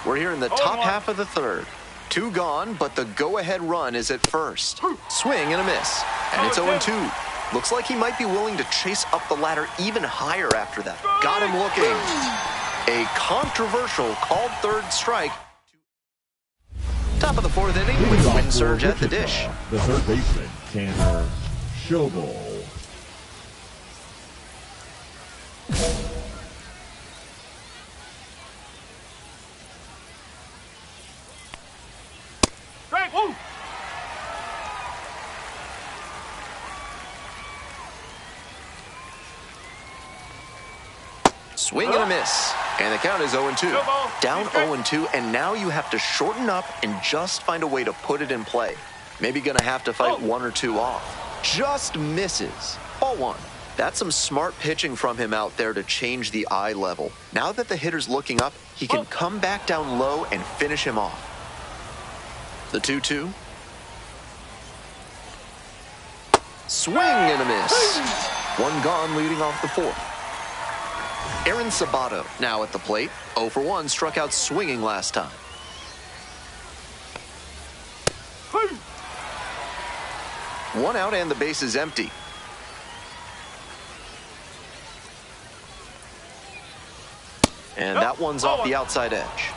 We're here in the top half of the third. 2 gone, but the go-ahead run is at first. Swing and a miss. And it's 0-2. Looks like he might be willing to chase up the ladder even higher after that. Got him looking. A controversial called third strike. Top of the fourth inning with the wind surge at the dish. The third baseman, Tanner Schobel. Strike. Woo. Swing and a miss. And the count is 0-2. No ball. Down Two strikes. 0-2, and now you have to shorten up and just find a way to put it in play. Maybe gonna have to fight 1 or 2 off. Just misses. Ball 1. That's some smart pitching from him out there to change the eye level. Now that the hitter's looking up, he can come back down low and finish him off. The 2-2. Swing and a miss. 1 gone leading off the fourth. Aaron Sabato now at the plate. 0 for 1, struck out swinging last time. One out and the base is empty. And that one's off the outside edge.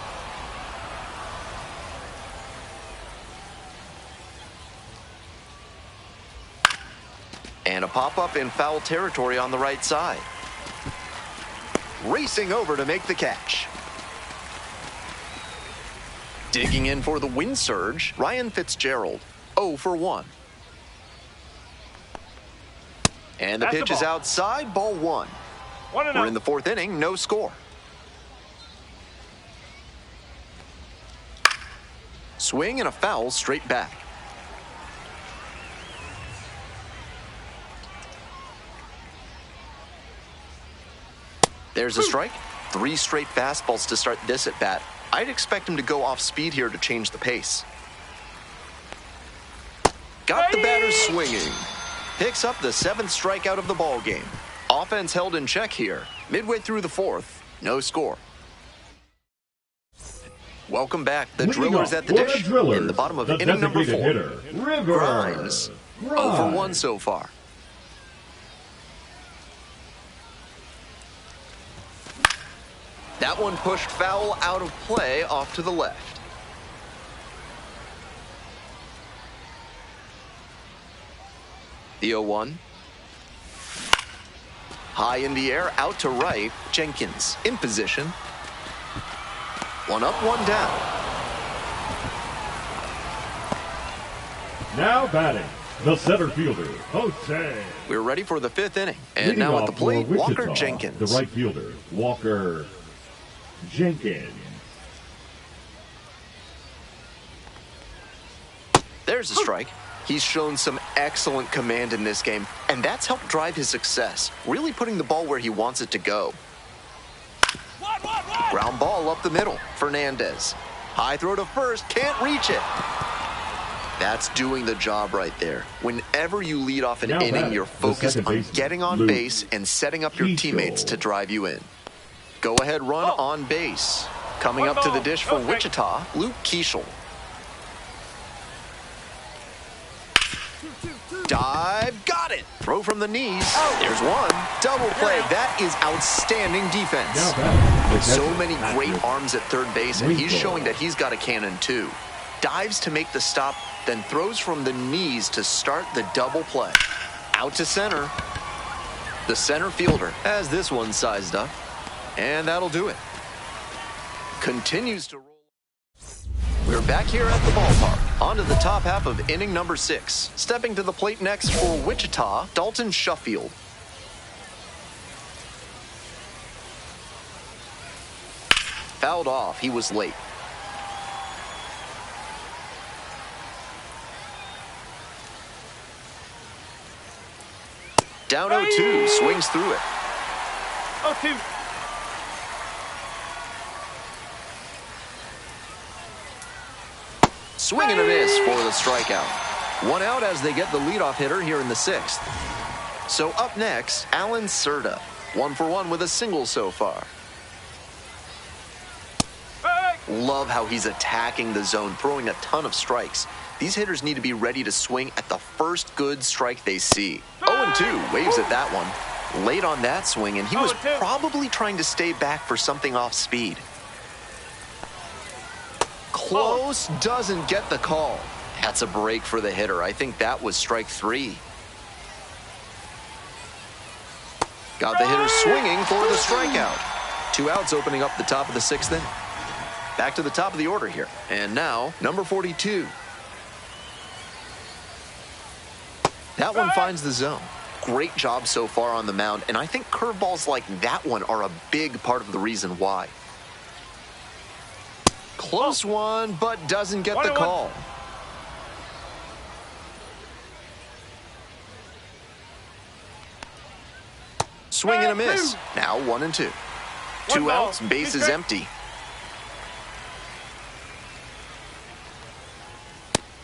And a pop-up in foul territory on the right side. Racing over to make the catch. Digging in for the wind surge, Ryan Fitzgerald, 0 for 1. And the That's the pitch is ball. outside, ball 1. 1-0. We're in the fourth inning, no score. Swing and a foul straight back. There's a strike. 3 straight fastballs to start this at bat. I'd expect him to go off speed here to change the pace. Got the batter swinging. Picks up the 7th strikeout of the ball game. Offense held in check here. Midway through the 4th, no score. Welcome back. The Drillers at the dish in the bottom of inning number 4. Hitter, Grimes, 0 for 1 so far. That one pushed foul out of play off to the left. The 0-1. High in the air, out to right. Jenkins in position. 1 up, 1 down. Now batting, the center fielder, Jose. We're ready for the 5th inning. And Leading now at the off plate, for Walker Wichita, Jenkins. the right fielder, Walker Jenkins. There's a strike. He's shown some excellent command in this game, and that's helped drive his success, really putting the ball where he wants it to go. Ground ball up the middle. Fernandez. High throw to first. Can't reach it. That's doing the job right there. Whenever you lead off an inning, you're focused on getting on base and setting up your teammates to drive you in. Go-ahead run on base. Coming up to the dish for Wichita, Luke Keeschel. Dive, got it. Throw from the knees. There's one. Double play. That is outstanding defense. With so many great arms at third base, and he's showing that he's got a cannon too. Dives to make the stop, then throws from the knees to start the double play. Out to center. The center fielder has this one sized up, and that'll do it. Continues to roll. We're back here at the ballpark. On to the top half of inning number 6. Stepping to the plate next for Wichita, Dalton Shuffield. Fouled off. He was late. Down 0-2. Swings through it. 0-2. Swing and a miss for the strikeout. 1 out as they get the leadoff hitter here in the 6th. So up next, Alan Cerda. 1 for 1 with a single so far. Love how he's attacking the zone, throwing a ton of strikes. These hitters need to be ready to swing at the first good strike they see. 0-2, waves at that one. Late on that swing, and he was probably trying to stay back for something off speed. Close, doesn't get the call. That's a break for the hitter. I think that was strike 3. Got the hitter swinging for the strikeout. 2 outs opening up the top of the 6th inning. Back to the top of the order here. And now, number 42. That one finds the zone. Great job so far on the mound, and I think curveballs like that one are a big part of the reason why. Close one, but doesn't get the call. Swing and a miss. Now 1-2. 2 outs, base is empty.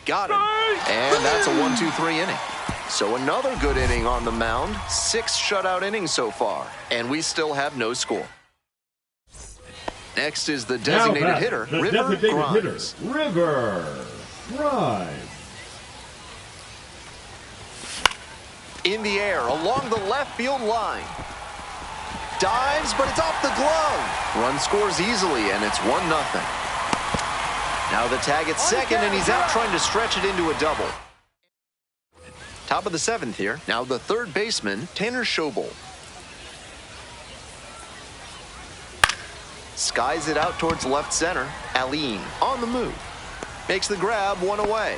Got him. And that's a 1-2-3 inning. So another good inning on the mound. 6 shutout innings so far. And we still have no score. Next is the designated hitter, River Grimes. River Grimes. In the air, along the left field line. Dives, but it's off the glove. Run scores easily, and it's 1-0. Now the tag at second, and he's out trying to stretch it into a double. Top of the 7th here. Now the third baseman, Tanner Schobel. Skies it out towards left center. Aline on the move. Makes the grab, 1 away.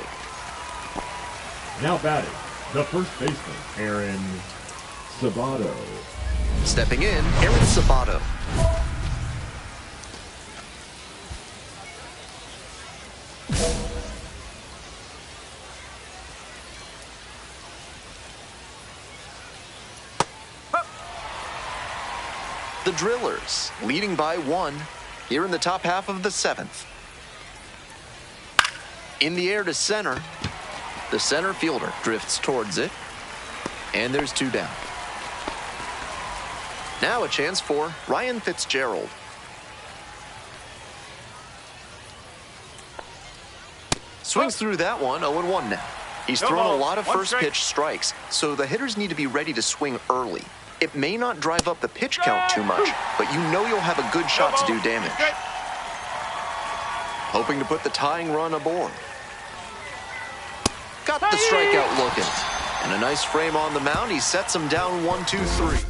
Now batting, the first baseman, Aaron Sabato. Stepping in, Aaron Sabato. The Drillers leading by 1. here in the top half of the 7th. In the air to center. The center fielder drifts towards it. And there's 2 down. Now a chance for Ryan Fitzgerald. Swings through that one, 0-1 now. He's thrown a lot of first pitch strikes, so the hitters need to be ready to swing early. It may not drive up the pitch count too much, but you know you'll have a good shot to do damage. Hoping to put the tying run aboard. Got the strikeout looking. And a nice frame on the mound. He sets him down 1-2-3.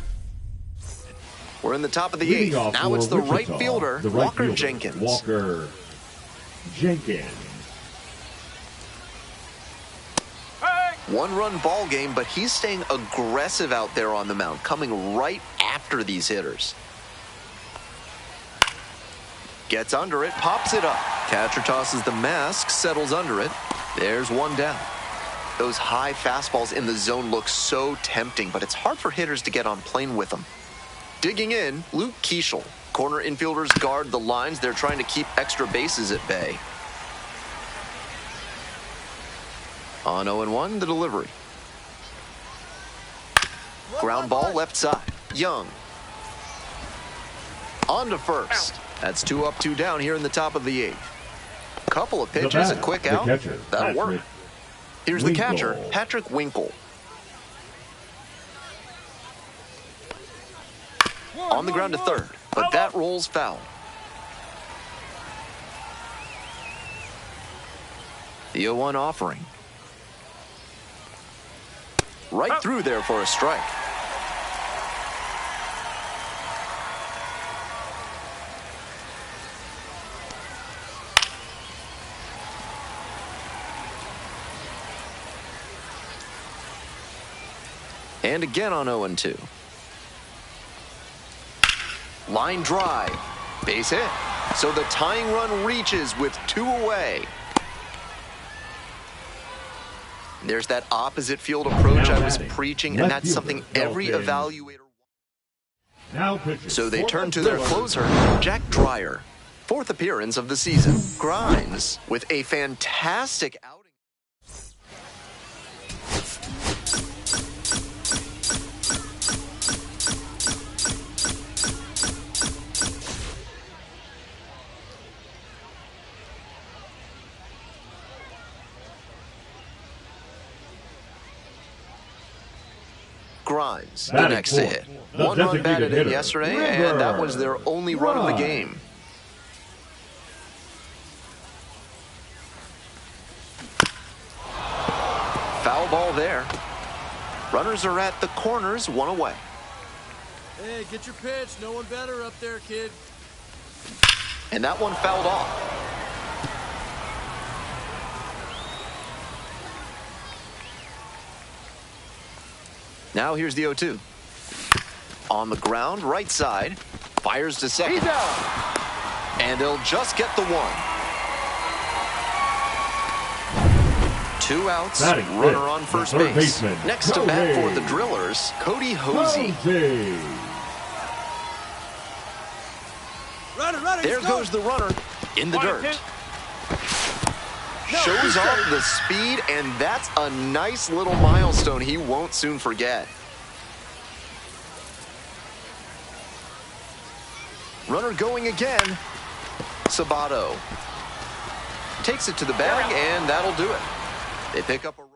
We're in the top of the 8th. Now it's the right fielder, Walker Jenkins. Walker Jenkins. 1-run ball game, but he's staying aggressive out there on the mound, coming right after these hitters. Gets under it, pops it up. Catcher tosses the mask, settles under it. There's 1 down. Those high fastballs in the zone look so tempting, but it's hard for hitters to get on plane with them. Digging in, Luke Keeschel. Corner infielders guard the lines. They're trying to keep extra bases at bay. On 0-1, the delivery. Ground ball left side. Young. On to first. That's 2 up, 2 down here in the top of the 8th. Couple of pitches, a quick out. That'll work. Here's the catcher, Patrick Winkle. On the ground to third, but that rolls foul. The 0-1 offering. Right through there for a strike. And again on 0-2. Line drive. Base hit. So the tying run reaches with 2 away. There's that opposite field approach I was preaching, and that's something every evaluator wants. So they turn to their closer, Jack Dreyer. 4th appearance of the season. Grimes with a fantastic outing. Grimes, the next to hit. 1 run batted in yesterday, and that was their only run of the game. Foul ball there. Runners are at the corners, 1 away. Hey, get your pitch. No one better up there, kid. And that one fouled off. Now here's the 0-2. On the ground, right side. Fires to second. He's out. And they'll just get the 1. 2 outs, runner on first base. Next to bat for the Drillers, Cody Hosey. There goes the runner in the dirt. Shows off the speed, and that's a nice little milestone he won't soon forget. Runner going again. Sabato takes it to the bag, and that'll do it. They pick up a run.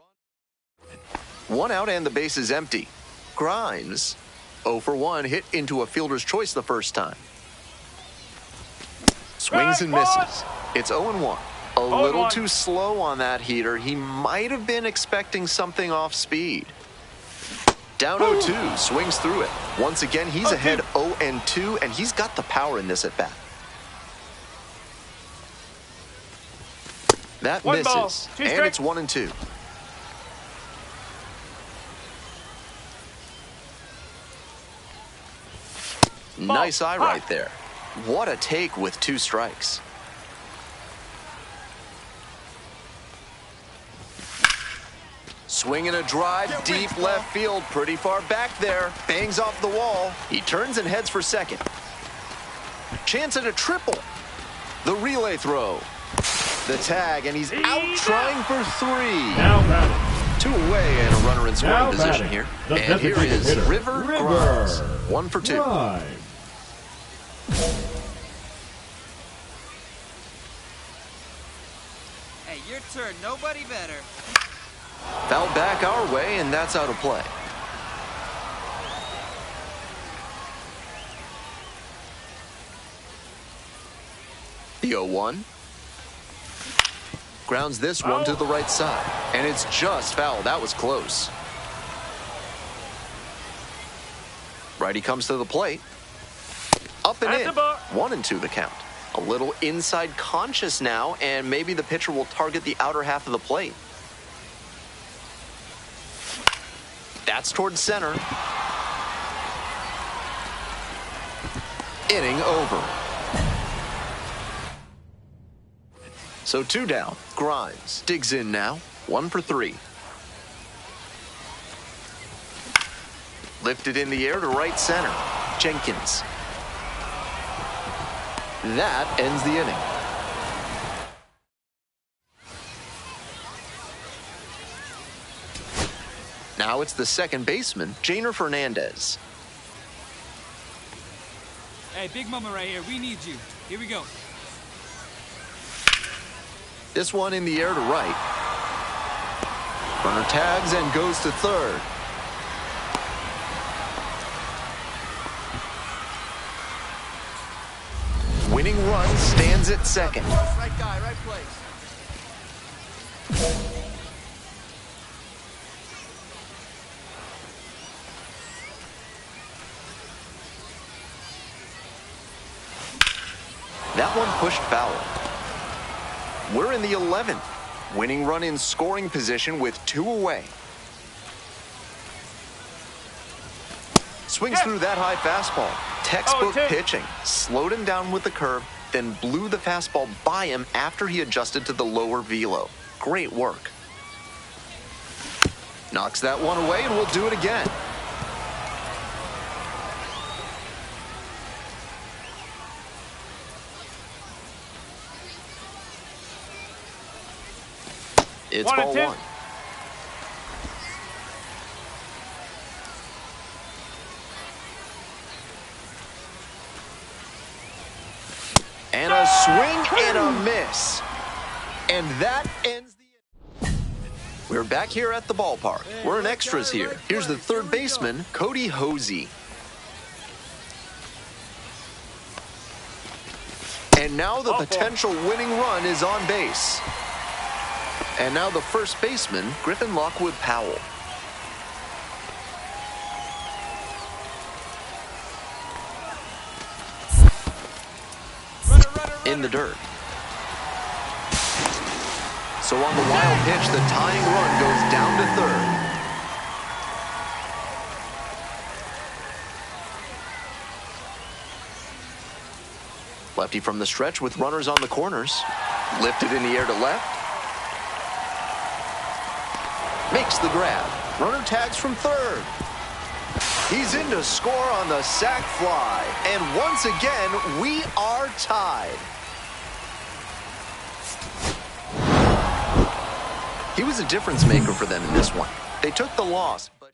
1 out, and the base is empty. Grimes, 0 for 1, hit into a fielder's choice the first time. Swings and misses. It's 0-1. A little too slow on that heater. He might have been expecting something off speed. Down 0-2, swings through it. Once again, he's ahead 0-2, and he's got the power in this at bat. That misses, and it's 1-2. Nice eye right there. What a take with 2 strikes. Swinging a drive, deep left field, pretty far back there. Bangs off the wall. He turns and heads for second. chance at a triple. The relay throw. The tag, and he's out trying for 3. Now batting. 2 away and a runner in scoring Now position batting. here. The And here designated is hitter, River Grimes. 1 for 2. Grimes. Hey, your turn. Nobody better. Fouled back our way, and that's out of play. The 0-1. Grounds this one to the right side. And it's just foul. That was close. Righty comes to the plate. Up and in. 1-2 the count. A little inside conscious now, and maybe the pitcher will target the outer half of the plate. That's towards center. Inning over. So 2 down. Grimes digs in now. 1 for 3. Lifted in the air to right center. Jenkins. That ends the inning. Now it's the second baseman, Jainer Fernandez. Hey, Big Mama right here. We need you. Here we go. This one in the air to right. Runner tags and goes to third. Winning run stands at second. Right guy, right place. That one pushed foul. We're in the 11th. Winning run in scoring position with 2 away. Swings through that high fastball. Textbook pitching. Slowed him down with the curve, then blew the fastball by him after he adjusted to the lower velo. Great work. Knocks that one away, and we'll do it again. It's ball 1. And a swing and a miss. And that ends the inning. We're back here at the ballpark. We're in extras here. Here's the third baseman, Cody Hosey. And now the potential winning run is on base. And now the first baseman, Griffin Lockwood Powell. In the dirt. So on the wild pitch, the tying run goes down to third. Lefty from the stretch with runners on the corners. Lifted in the air to left. Makes the grab. Runner tags from third. He's in to score on the sac fly. And once again, we are tied. He was a difference maker for them in this one. They took the loss, but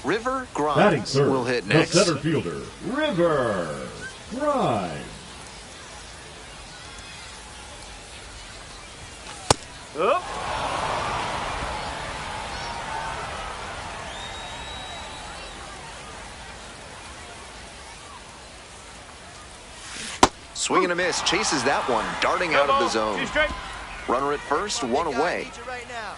River Grimes will hit next. The center fielder, River Grimes. Up. Swing and a miss, chases that one, darting out of the zone. 2 straight. Runner at first, 1 away. Need you right now.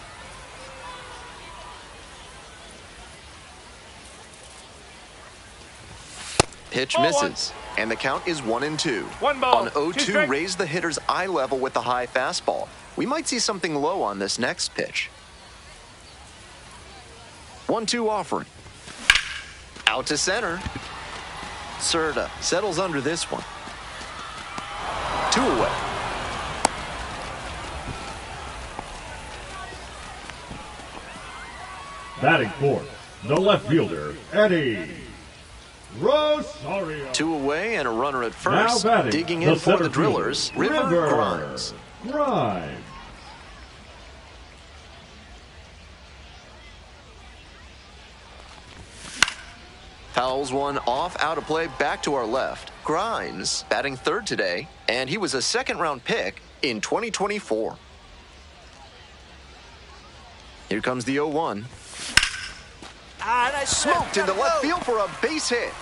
Pitch misses, and the count is 1-2. 1 ball. On 0-2, 2 strikes. raise the hitter's eye level with the high fastball. We might see something low on this next pitch. 1-2 offering. Out to center. Serta settles under this one. 2 away. Batting fourth, the left fielder, Eddie Rosario. 2 away and a runner at Now first. batting, Digging the in for center the Drillers, fielder, River Grimes. Grimes. Fouls one off, out of play, back to our left. Grimes batting third today, and he was a second-round pick in 2024. Here comes the 0-1. Smoked into left field for a base hit.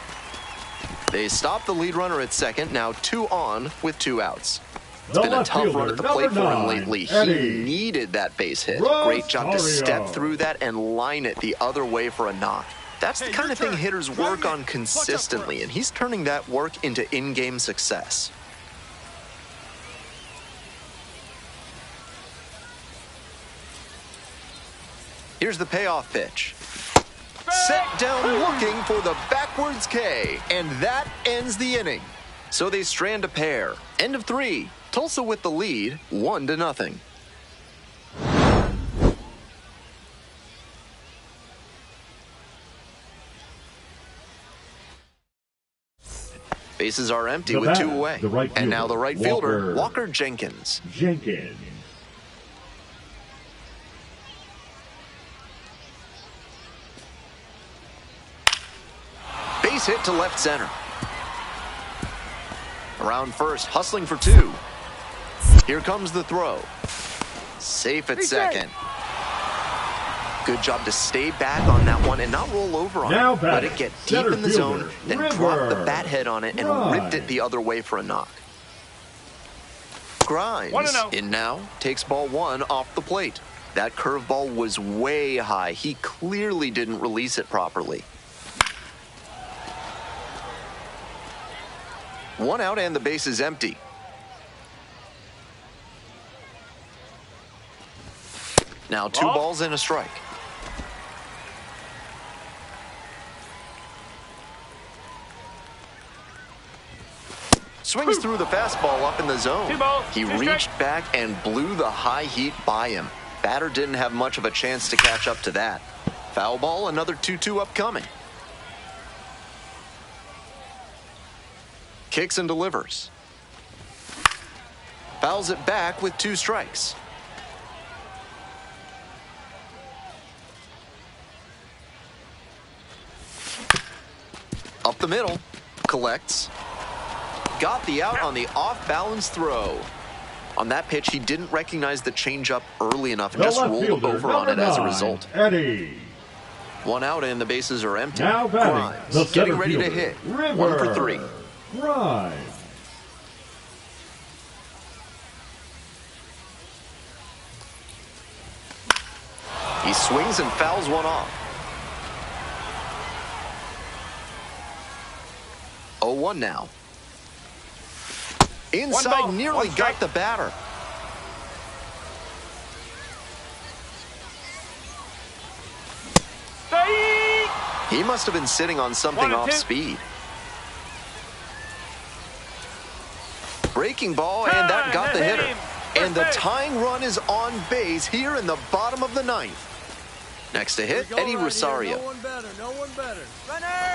They stopped the lead runner at second, now 2 on with 2 outs. It's been a tough run at the plate for him lately. He needed that base hit. Great job to step through that and line it the other way for a knock. That's the kind of thing hitters work on consistently, and he's turning that work into in-game success. Here's the payoff pitch. Set down looking for the backwards K, and that ends the inning. So they strand a pair. End of 3. Tulsa with the lead, 1-0. Bases are empty with 2 away. And now the right fielder, Walker Jenkins. Base hit to left center. Around first, hustling for 2. Here comes the throw. Safe at second. Good job to stay back on that one and not roll over on it. Let it get deep in the zone, then drop the bat head on it and ripped it the other way for a knock. Grimes in now, takes ball 1 off the plate. That curveball was way high. He clearly didn't release it properly. 1 out and the base is empty. Now 2 balls and a strike. Swings through the fastball up in the zone. He reached back and blew the high heat by him. Batter didn't have much of a chance to catch up to that. Foul ball, another 2-2 upcoming. Kicks and delivers. Fouls it back with 2 strikes. Up the middle. Collects. Got the out on the off-balance throw. On that pitch, he didn't recognize the changeup early enough and just rolled over on it as a result. Eddie. 1 out and the bases are empty. Now Grimes getting ready to hit. 1 for 3. Grimes. He swings and fouls one off. 0-1 now. Inside, nearly got the batter. He must have been sitting on something off speed. Breaking ball, and that got the hitter. And the tying run is on base here in the bottom of the 9th. Next to hit, Eddie Rosario. No one better, no one better.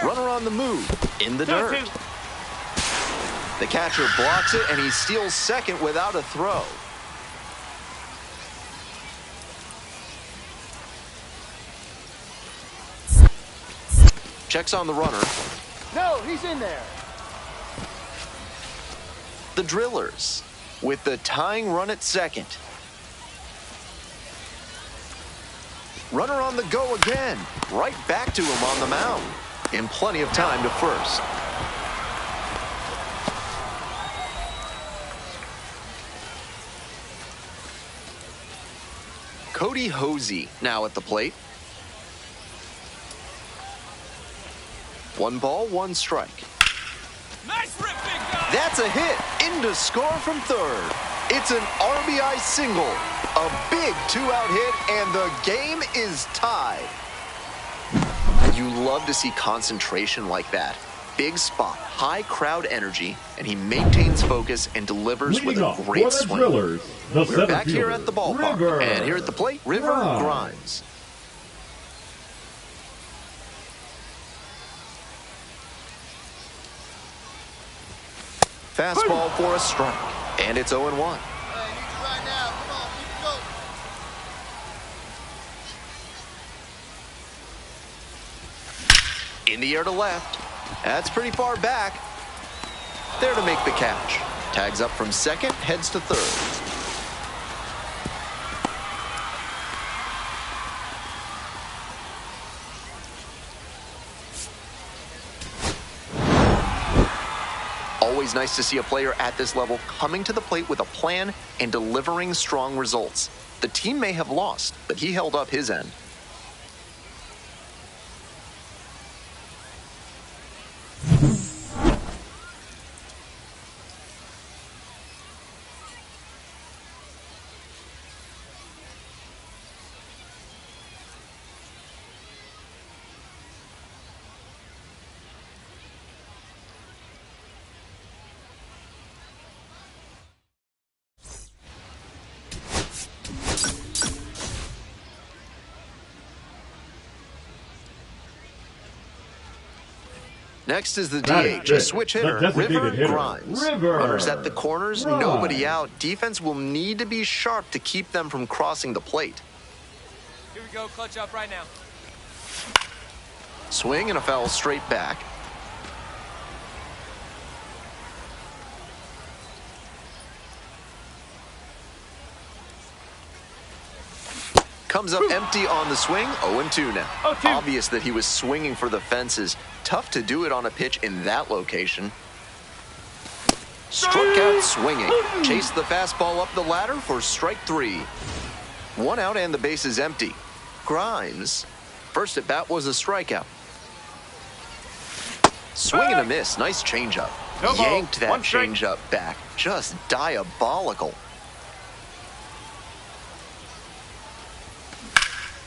Runner on the move, in the dirt. The catcher blocks it, and he steals second without a throw. Checks on the runner. No, he's in there. The Drillers with the tying run at second. Runner on the go again. Right back to him on the mound. In plenty of time to first. Cody Hosey now at the plate. 1 ball, 1 strike. Nice rip, big guy. That's a hit. In to score from third. It's an RBI single. A big 2-out hit, and the game is tied. You love to see concentration like that. Big spot, high crowd energy, and he maintains focus and delivers with a great swing. We're back here at the ballpark, and here at the plate, River Grimes. Fastball for a strike, and it's 0-1. Hey, need you right now. Come on, keep it going. In the air to left. That's pretty far back. There to make the catch. Tags up from second, heads to third. Always nice to see a player at this level coming to the plate with a plan and delivering strong results. The team may have lost, but he held up his end. Next is the DH, a switch hitter, River Grimes. Runners at the corners, nobody out. Defense will need to be sharp to keep them from crossing the plate. Here we go, clutch up right now. Swing and a foul straight back. Comes up empty on the swing, 0-2 now. 0-2. Obvious that he was swinging for the fences. Tough to do it on a pitch in that location. Struck out swinging. Chased the fastball up the ladder for strike 3. 1 out and the base is empty. Grimes, first at bat was a strikeout. Swing and a miss, nice changeup. No ball. Yanked that 1 strike. changeup back, just diabolical.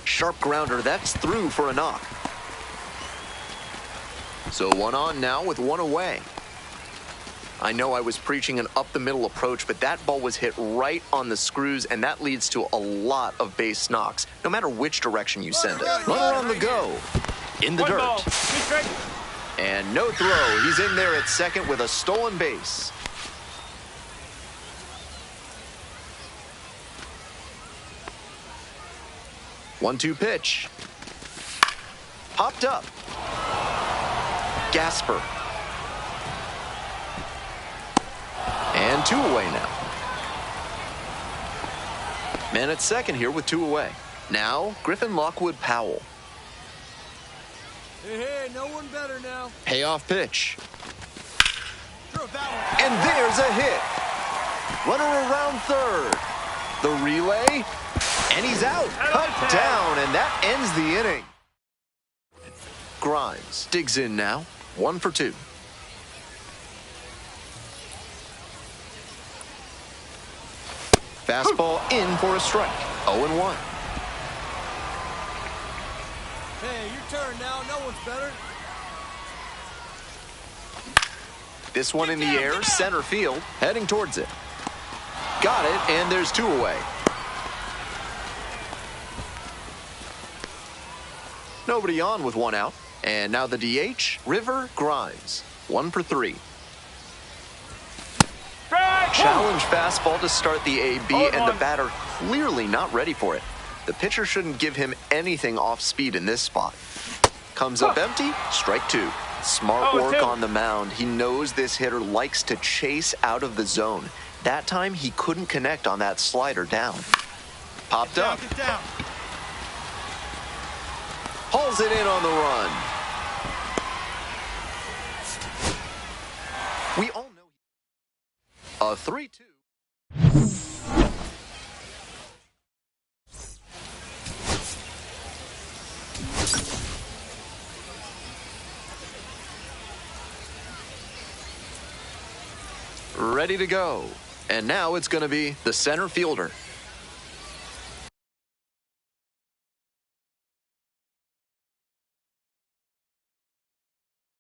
Sharp grounder, that's through for a knock. So 1 on now with 1 away. I know I was preaching an up-the-middle approach, but that ball was hit right on the screws, and that leads to a lot of base knocks, no matter which direction you send it. Runner on the go. In the 1 dirt. ball, 2 strikes. And no throw. He's in there at second with a stolen base. One-two pitch. Popped up. Gasper. And 2 away now. Man at second here with 2 away. Now, Griffin Lockwood Powell. Hey, no one better now. Payoff pitch. Throw that one. And there's a hit. Runner around third. The relay. And he's out. Cut down, and that ends the inning. Grimes digs in now. 1 for 2. Fastball in for a strike. 0-1. Hey, your turn now. No one's better. This one in the air, center field, heading towards it. Got it, and there's 2 away. Nobody on with 1 out. And now the DH, River Grimes. 1 for 3. Strike. Challenge fastball to start the AB, Oh, and the one. batter clearly not ready for it. The pitcher shouldn't give him anything off speed in this spot. Comes up empty, strike 2. Smart Oh, work 2. on the mound. He knows this hitter likes to chase out of the zone. That time, he couldn't connect on that slider down. Popped up. Get down. Hauls it in on the run. We all know a 3-2. Ready to go. And now it's going to be the center fielder,